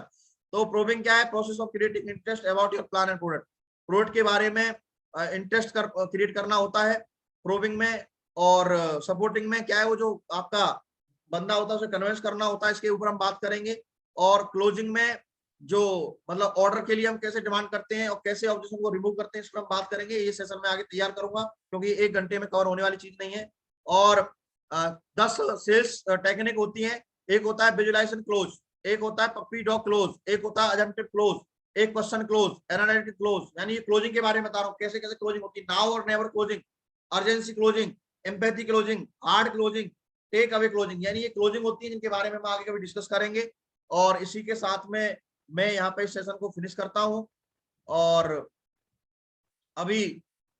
S2: तो प्रोबिंग क्या है, process of creating interest about your plan and product. Product के बारे में इंटरेस्ट क्रिएट करना होता है प्रोबिंग में। और सपोर्टिंग में क्या है, वो जो आपका बंदा होता है उसे कन्विंस करना होता है, इसके ऊपर हम बात करेंगे। और क्लोजिंग में जो मतलब ऑर्डर के लिए हम कैसे डिमांड करते हैं और कैसे ऑब्जेक्शन को रिमूव करते हैं, इस पर हम बात करेंगे। ये सेशन में आगे तैयार करूंगा क्योंकि 1 घंटे में कवर होने वाली चीज नहीं है। और 10 सेल्स टेक्निक होती है। एक होता है विजुअलाइजेशन क्लोज, एक होता है पप्पी डॉग क्लोज, एक होता है अजम्प्टिव क्लोज, एक क्वेश्चन क्लोज, एनालिटिक क्लोज। यानी ये क्लोजिंग के बारे में बता रहा हूँ कैसे कैसे क्लोजिंग होती है। Now or never closing, urgency closing, empathy closing, hard closing, take away closing. यानी ये क्लोजिंग होती है जिनके बारे में हम आगे कभी डिस्कस करेंगे। और इसी के साथ में मैं यहाँ पे इस सेशन को फिनिश करता हूँ। और अभी